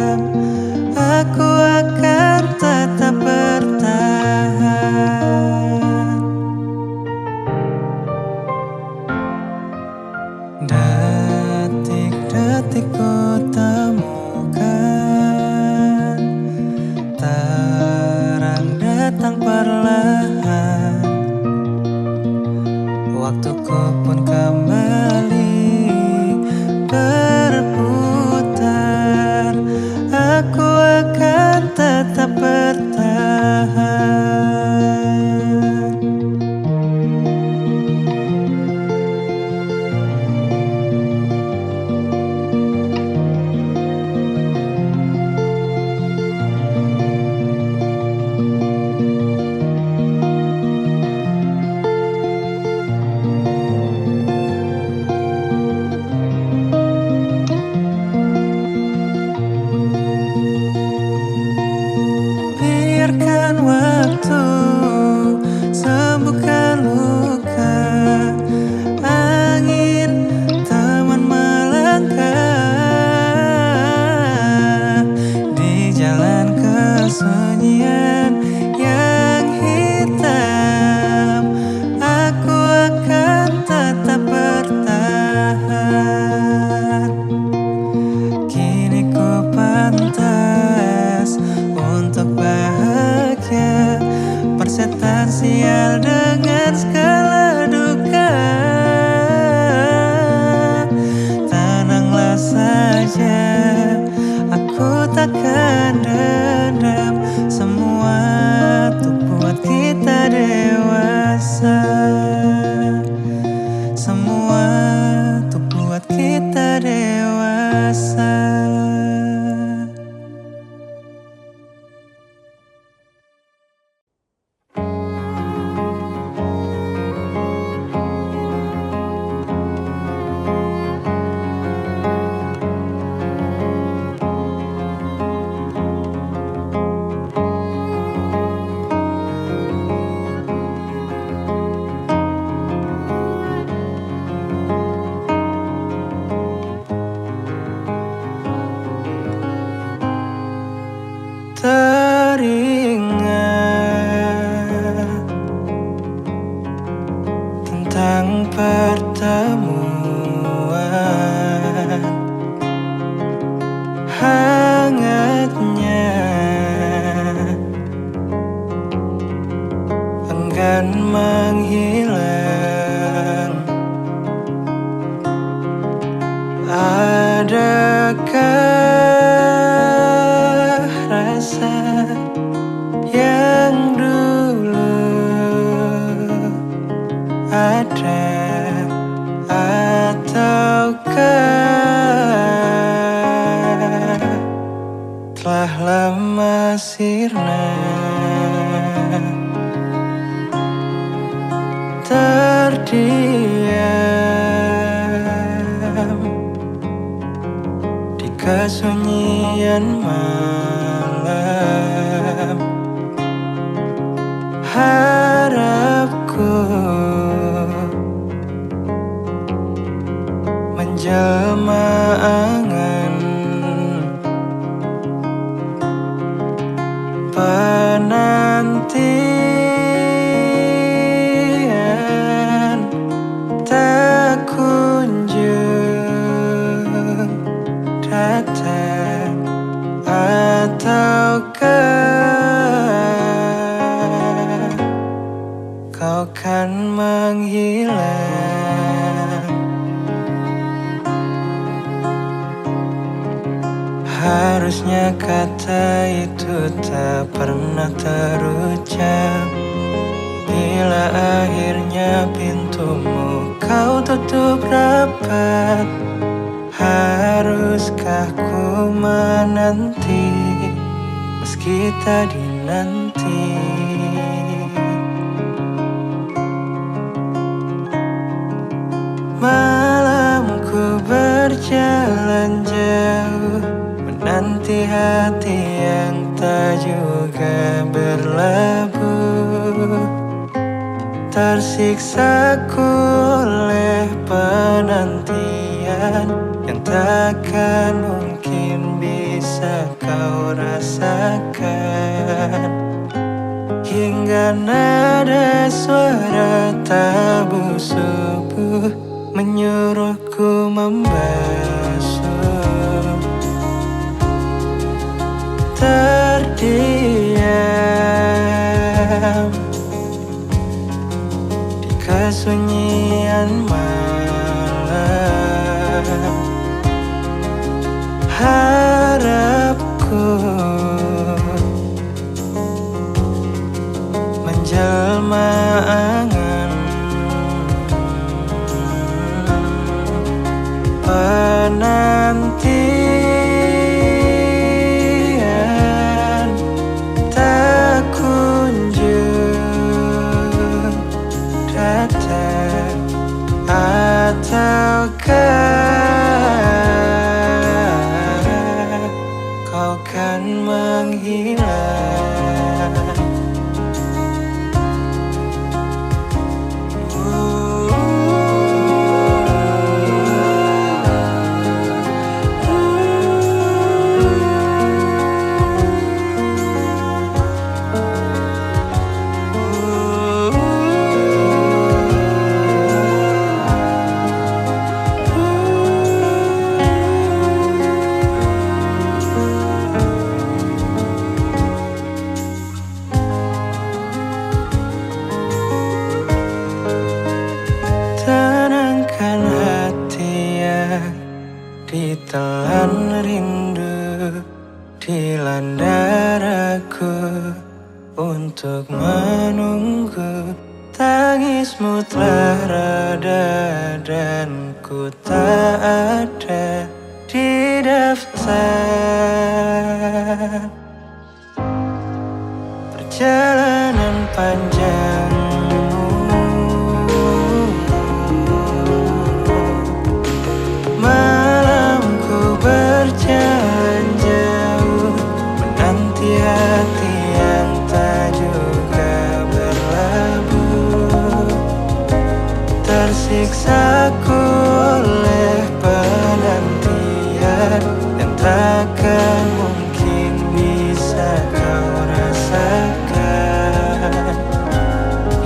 Adakah rasa yang dulu ada, ataukah telah lama sirna, terdiam di kesunyian malam. Harapku menjelma angan penantian tak kunjung datang, ataukah kau kan menghilang. Harusnya kata itu tak pernah terucap. Bila akhirnya pintumu kau tutup rapat, haruskah ku menanti meski tak dinanti? Malamku berjalan jauh, menanti hati yang tak juga berlabuh. Tersiksaku oleh penantian yang takkan mungkin bisa kau rasakan. Hingga nada suara tabu subuh menyuruhku membasuh. Terdiam di kesunyian malam. Harapku menjelma angan penantian tak kunjung datang, ataukah kau kan menghilang. Tenangkan hati yang ditelan rindu, dilanda ragu untuk menunggu. Tangismu telah reda dan ku tak ada di daftar perjalanan panjangmu. Malamku berjalan jauh, menanti hati yang tak juga berlabuh. Tersiksaku oleh penantian yang takkan mungkin bisa kau rasakan.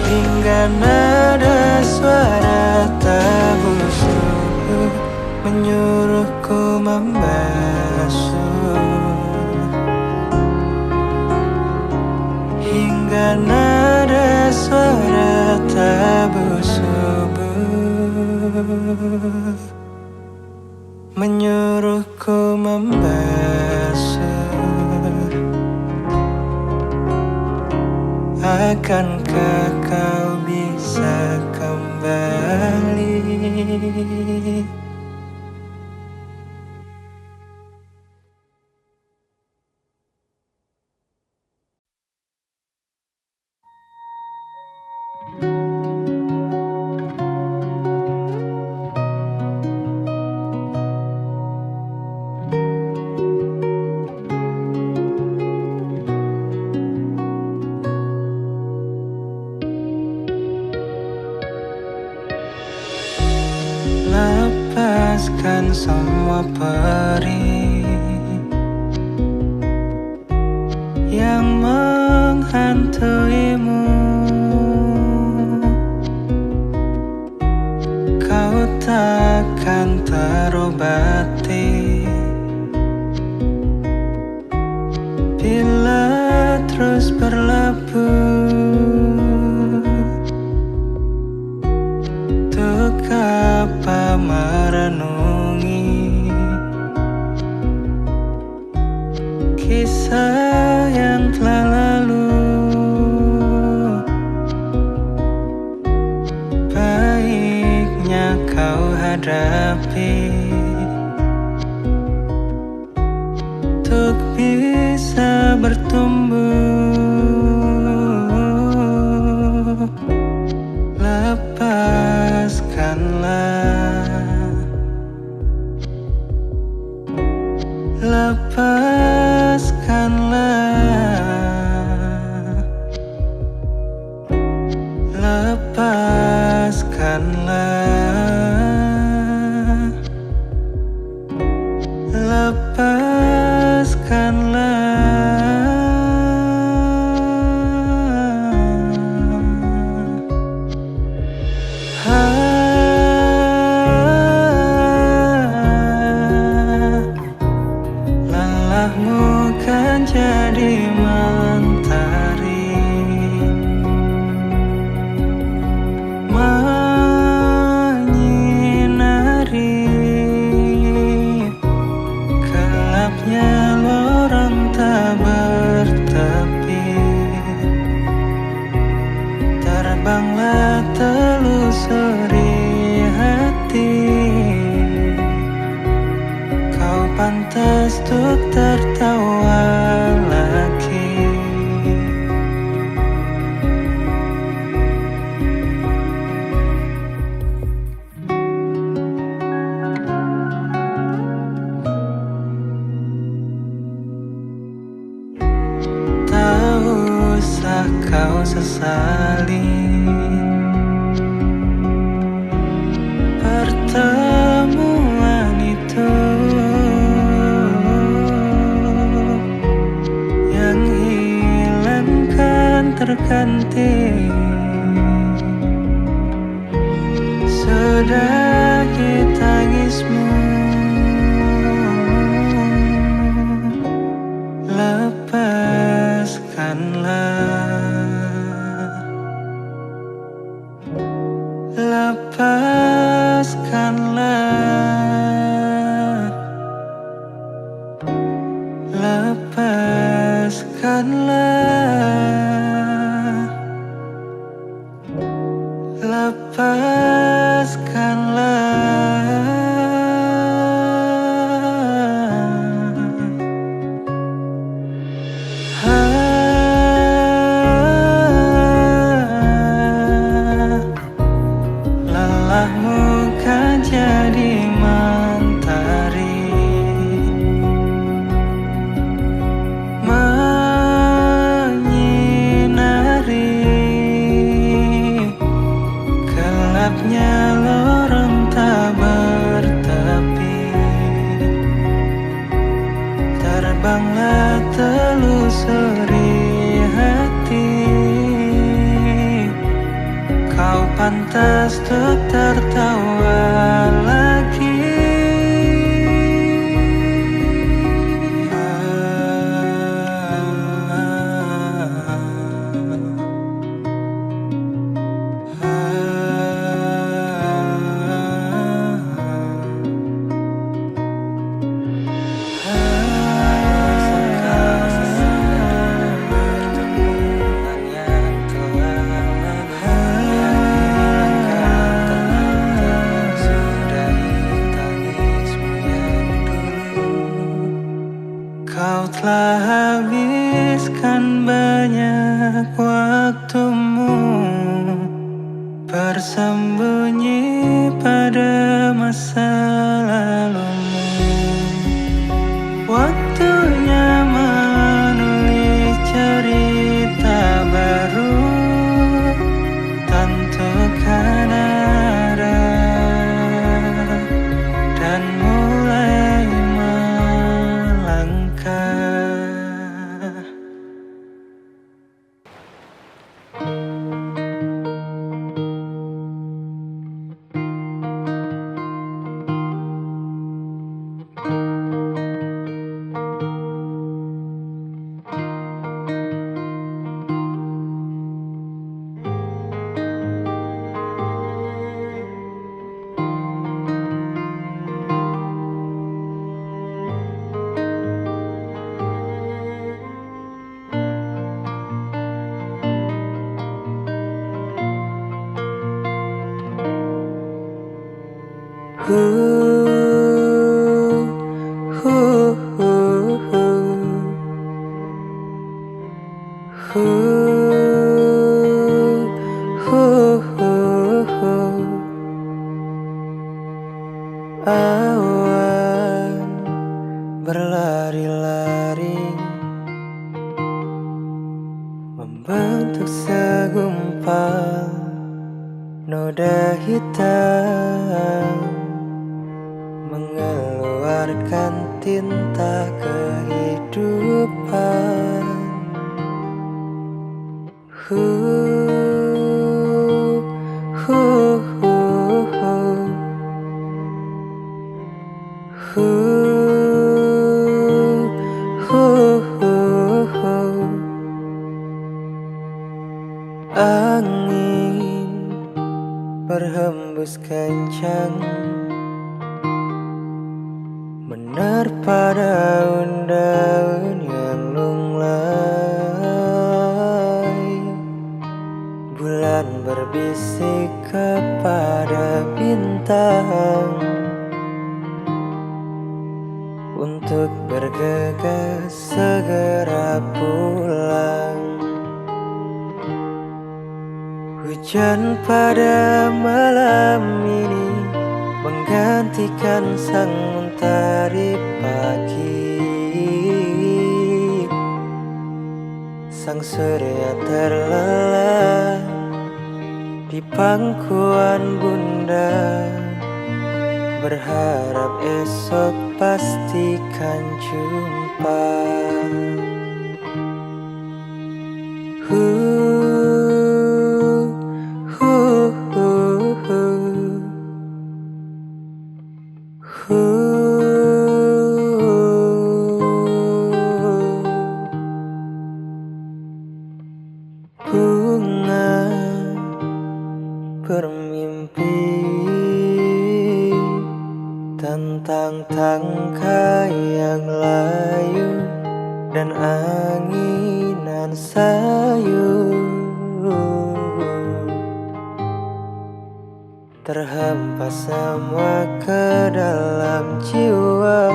Hingga nada suara tabu subuh menyuruhku membasuh. Hingga nada suara tabu subuh menyuruhku membasuh. Akankah kau bisa kembali? Lepaskan semua perih yang menghantuimu. Kau takkan terobati bila terus berlabuh. Untuk apa merenungi kisah yang telah lalu? Baiknya kau hadapi untuk bisa bertumbuh. Lelahmu kan jadi mentari menyinari gelapnya lorong tak bertepi. Terbanglah telusuri hati, kau pantas untuk tertawa lagi. Tak usah kau sesali pertemuan itu yang hilang kan terganti. Sudahi tangismu, lepaskanlah, lepaskanlah, lelahmu kan jadi mentari menyinari gelapnya lorong tak bertepi. Terbanglah telusuri hati, kau pantas untuk tertawa lagi. telah habiskan banyak waktumu bersembunyi pada masa lalumu. Waktunya menulis cerita baru, tentukan arah dan mulai melangkah. Awan berlari-lari membentuk segumpal noda hitam, mengeluarkan tinta kehidupan. Angin berhembus kencang menerpa daun-daun yang lunglai. Bulan berbisik kepada bintang untuk bergegas segera pulang. Hujan pada malam ini menggantikan sang mentari pagi. Sang surya terlelap di pangkuan bunda, berharap esok pastikan jumpa. Bunga bermimpi tentang tangkai yang layu dan anginan sayu. Terhempas semua ke dalam jiwa,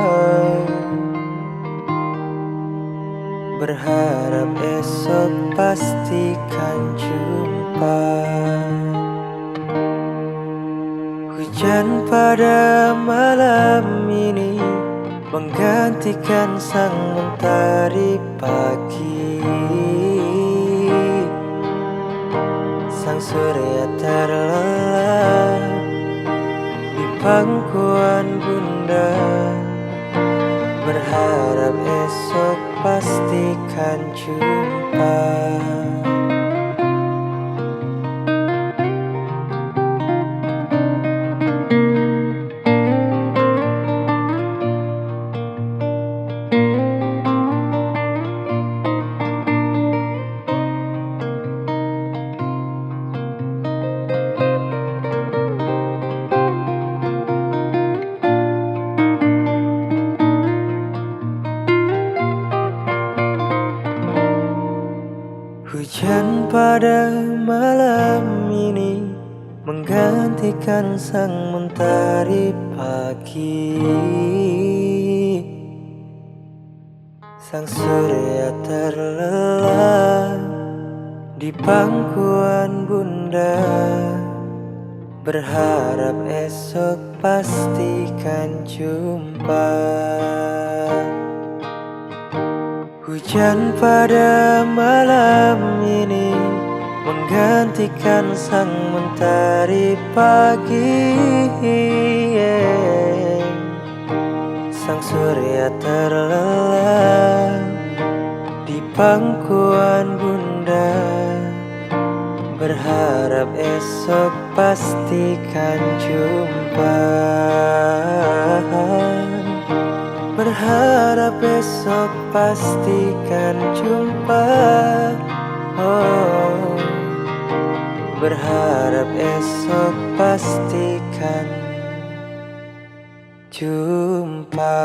berharap esok pastikan jumpa. Hujan pada malam ini menggantikan sang mentari pagi. Sang surya terlelap di pangkuan bunda, berharap esok pastikan jumpa. Hujan pada malam ini menggantikan sang mentari pagi. Sang surya terlelap di pangkuan bunda, berharap esok pastikan jumpa. Hujan pada malam ini menggantikan sang mentari pagi. Sang surya terlelap di pangkuan bunda, berharap esok pastikan jumpa. Berharap esok pastikan jumpa. Oh, berharap esok pastikan jumpa.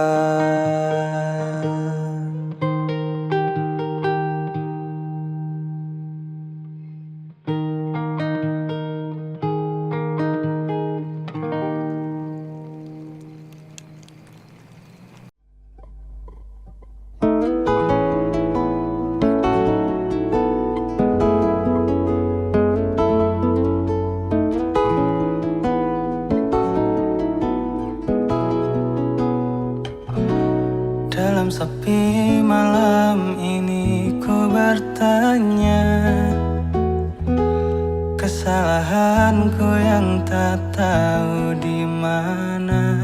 Dalam sepi malam ini ku bertanya, kesalahanku yang tak tahu di mana.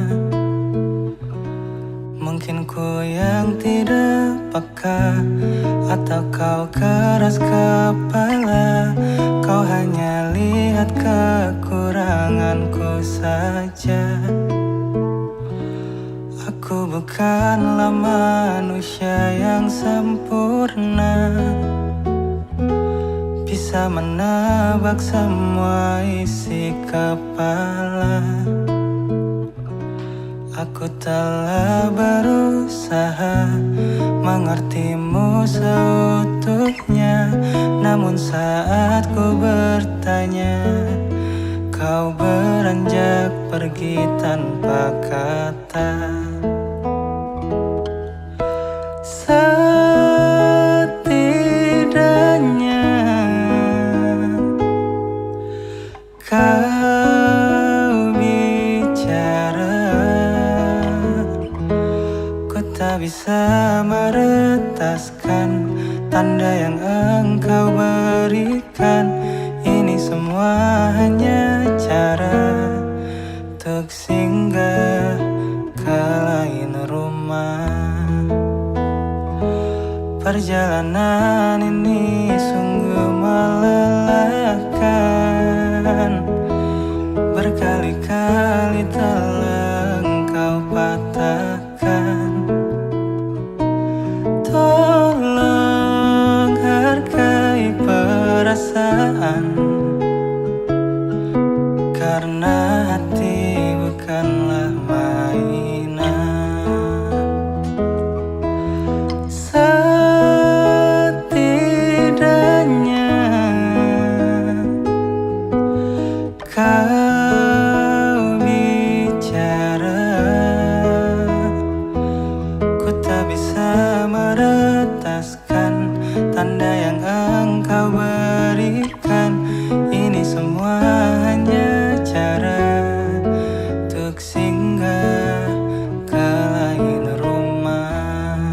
Mungkin ku yang tidak peka, atau kau keras kepala. Kau hanya lihat kekuranganku saja. Aku bukanlah manusia yang sempurna, bisa menebak semua isi kepala. Aku telah berusaha mengertimu seutuhnya, namun saat ku bertanya, kau beranjak pergi tanpa kata. Setidaknya kau bicara, ku tak bisa meretaskan tanda yang engkau berikan. Ini semua hanya cara untuk singgah ke lain rumah. Perjalanan ini sungguh melelahkan, berkali-kali telah engkau patahkan. Tolong hargai perasaan, karena hati bukanlah mainan. Setidaknya kau bicara, ku tak bisa meretaskan tanda yang engkau berikan. Ini semua hanya cara untuk singgah ke lain rumah.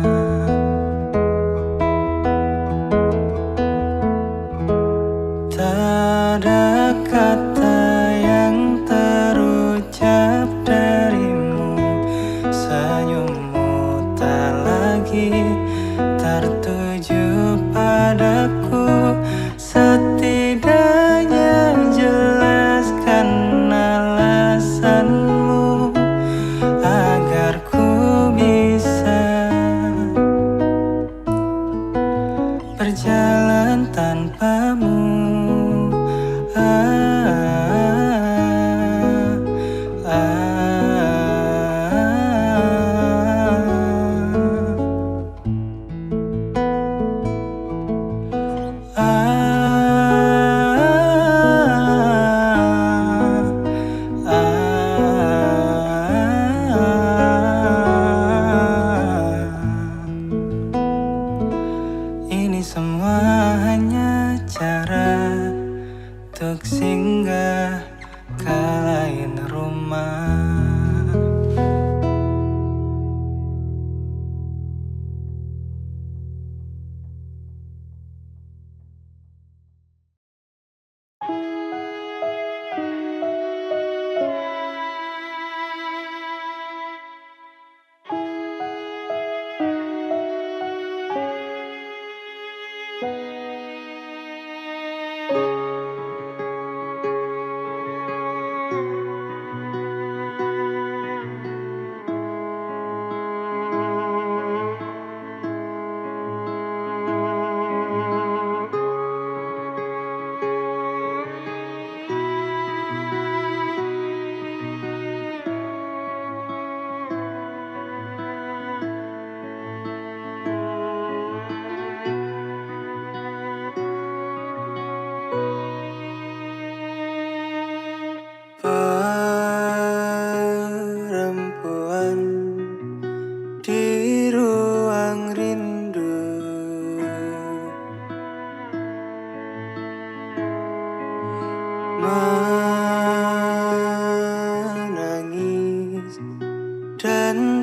Tak ada kata yang terucap darimu, senyummu tak lagi tertulis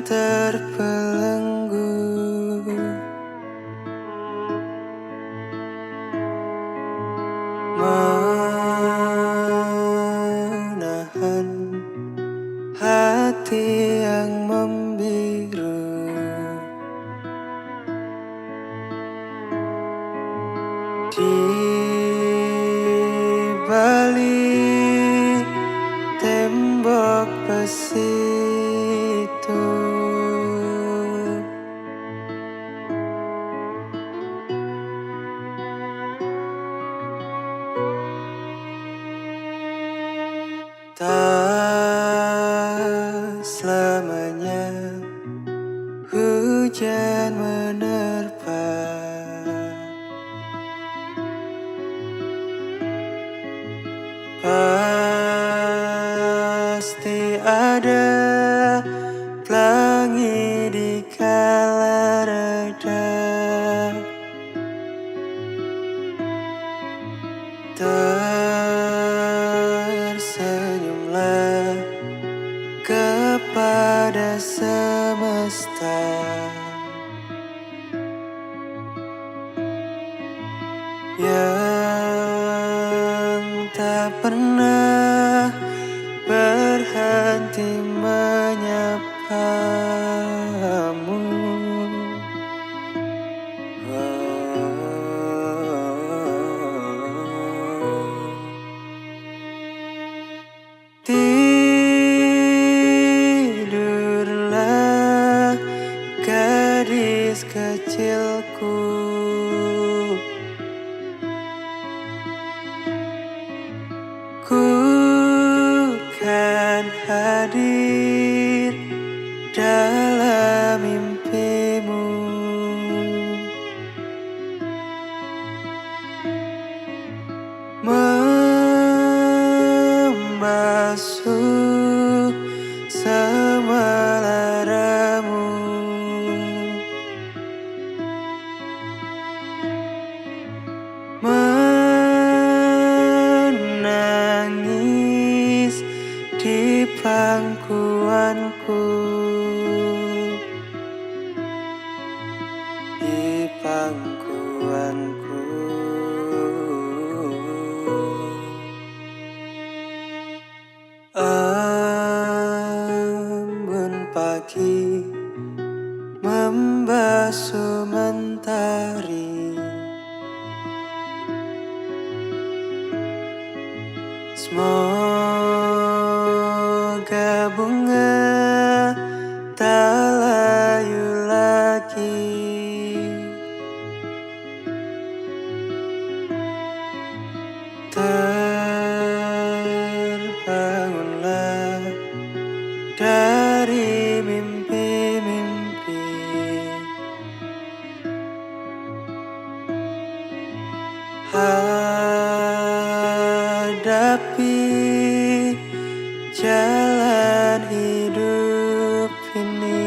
terbelenggu, menahan hati yang membiru. Di balik tembok besi itu, tak selamanya hujan menerpa. Pasti ada pelangi di kala reda. Tersenyumlah kepada semesta. Yang tak pernah berhenti menyapamu. Tidurlah gadis kecilku, ku kan hadir dalam mimpimu. Membasuh semua laramu, menangis di pangkuanku, di pangkuanku. Embun pagi membasuh mentari, semoga bunga tak layu lagi. Terbangunlah dari mimpi-mimpi, hadapi jalan hidup ini.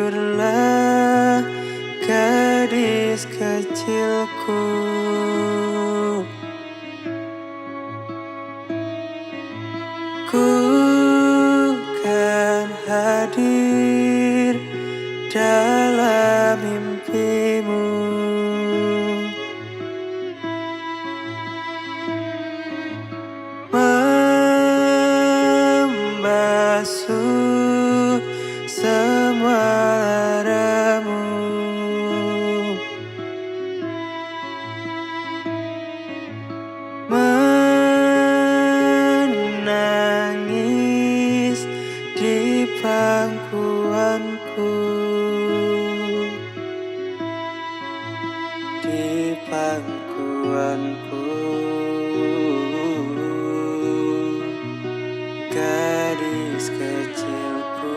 Tidurlah gadis kecilku, ku kan hadir dalam mimpimu. Membasuh semua laramu, pangkuanku, gadis kecilku.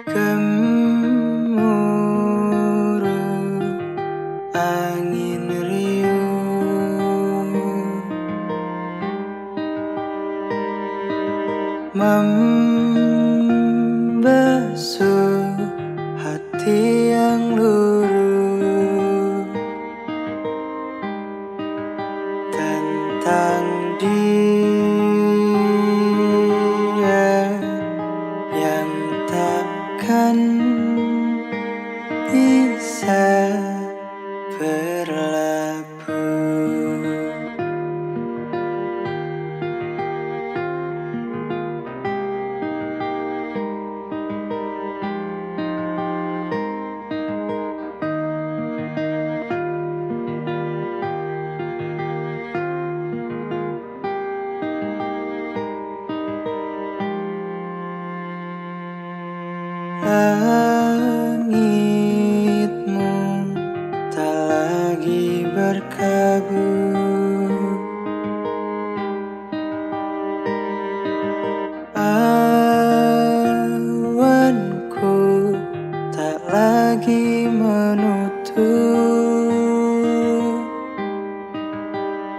Gemuruh angin riuh membasuh hati yang luruh tentang dia yang takkan bisa berlabuh. Langitmu tak lagi berkabut, awanku tak lagi menutup,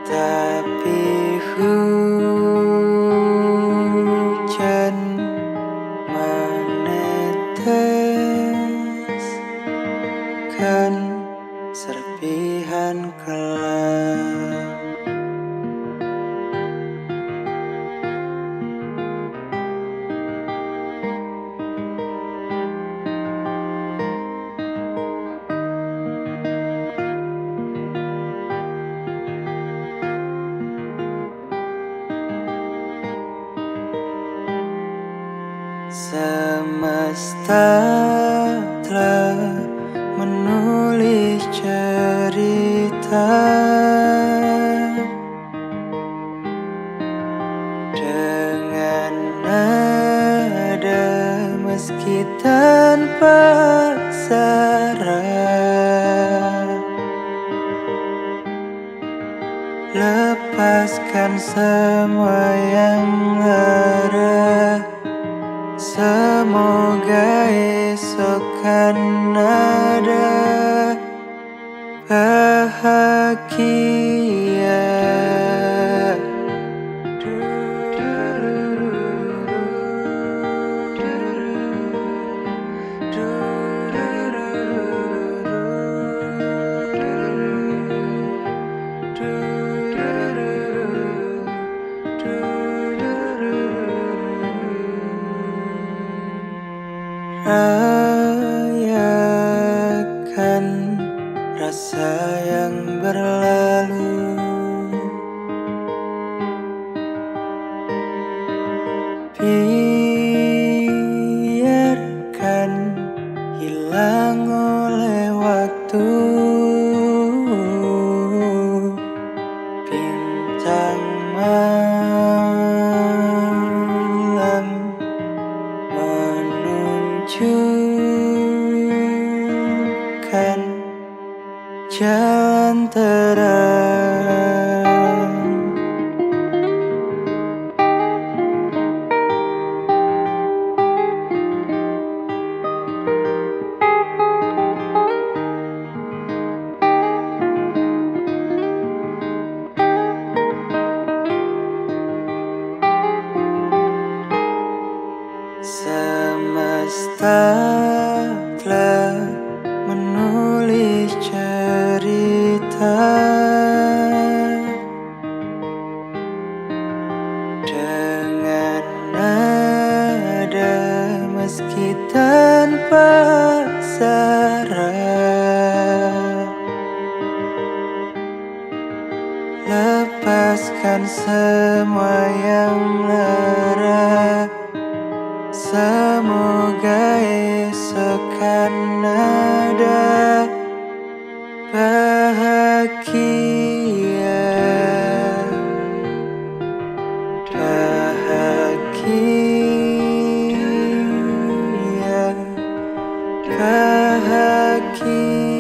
tapi hujan meneteskan serpihan kelam. Semesta telah menulis cerita dengan nada meski tanpa aksara. Lepaskan semua yang lara, semoga esok kan ada bahagia. Rayakan rasa yang berlalu, biarkan hilang oleh waktu. Bintang malam menunjukkan tunjukkan jalan terang. Semesta telah menulis cerita dengan nada meski tanpa aksara. Lepaskan semua yang lara, semoga esok kan ada bahagia. Bahagia, bahagia.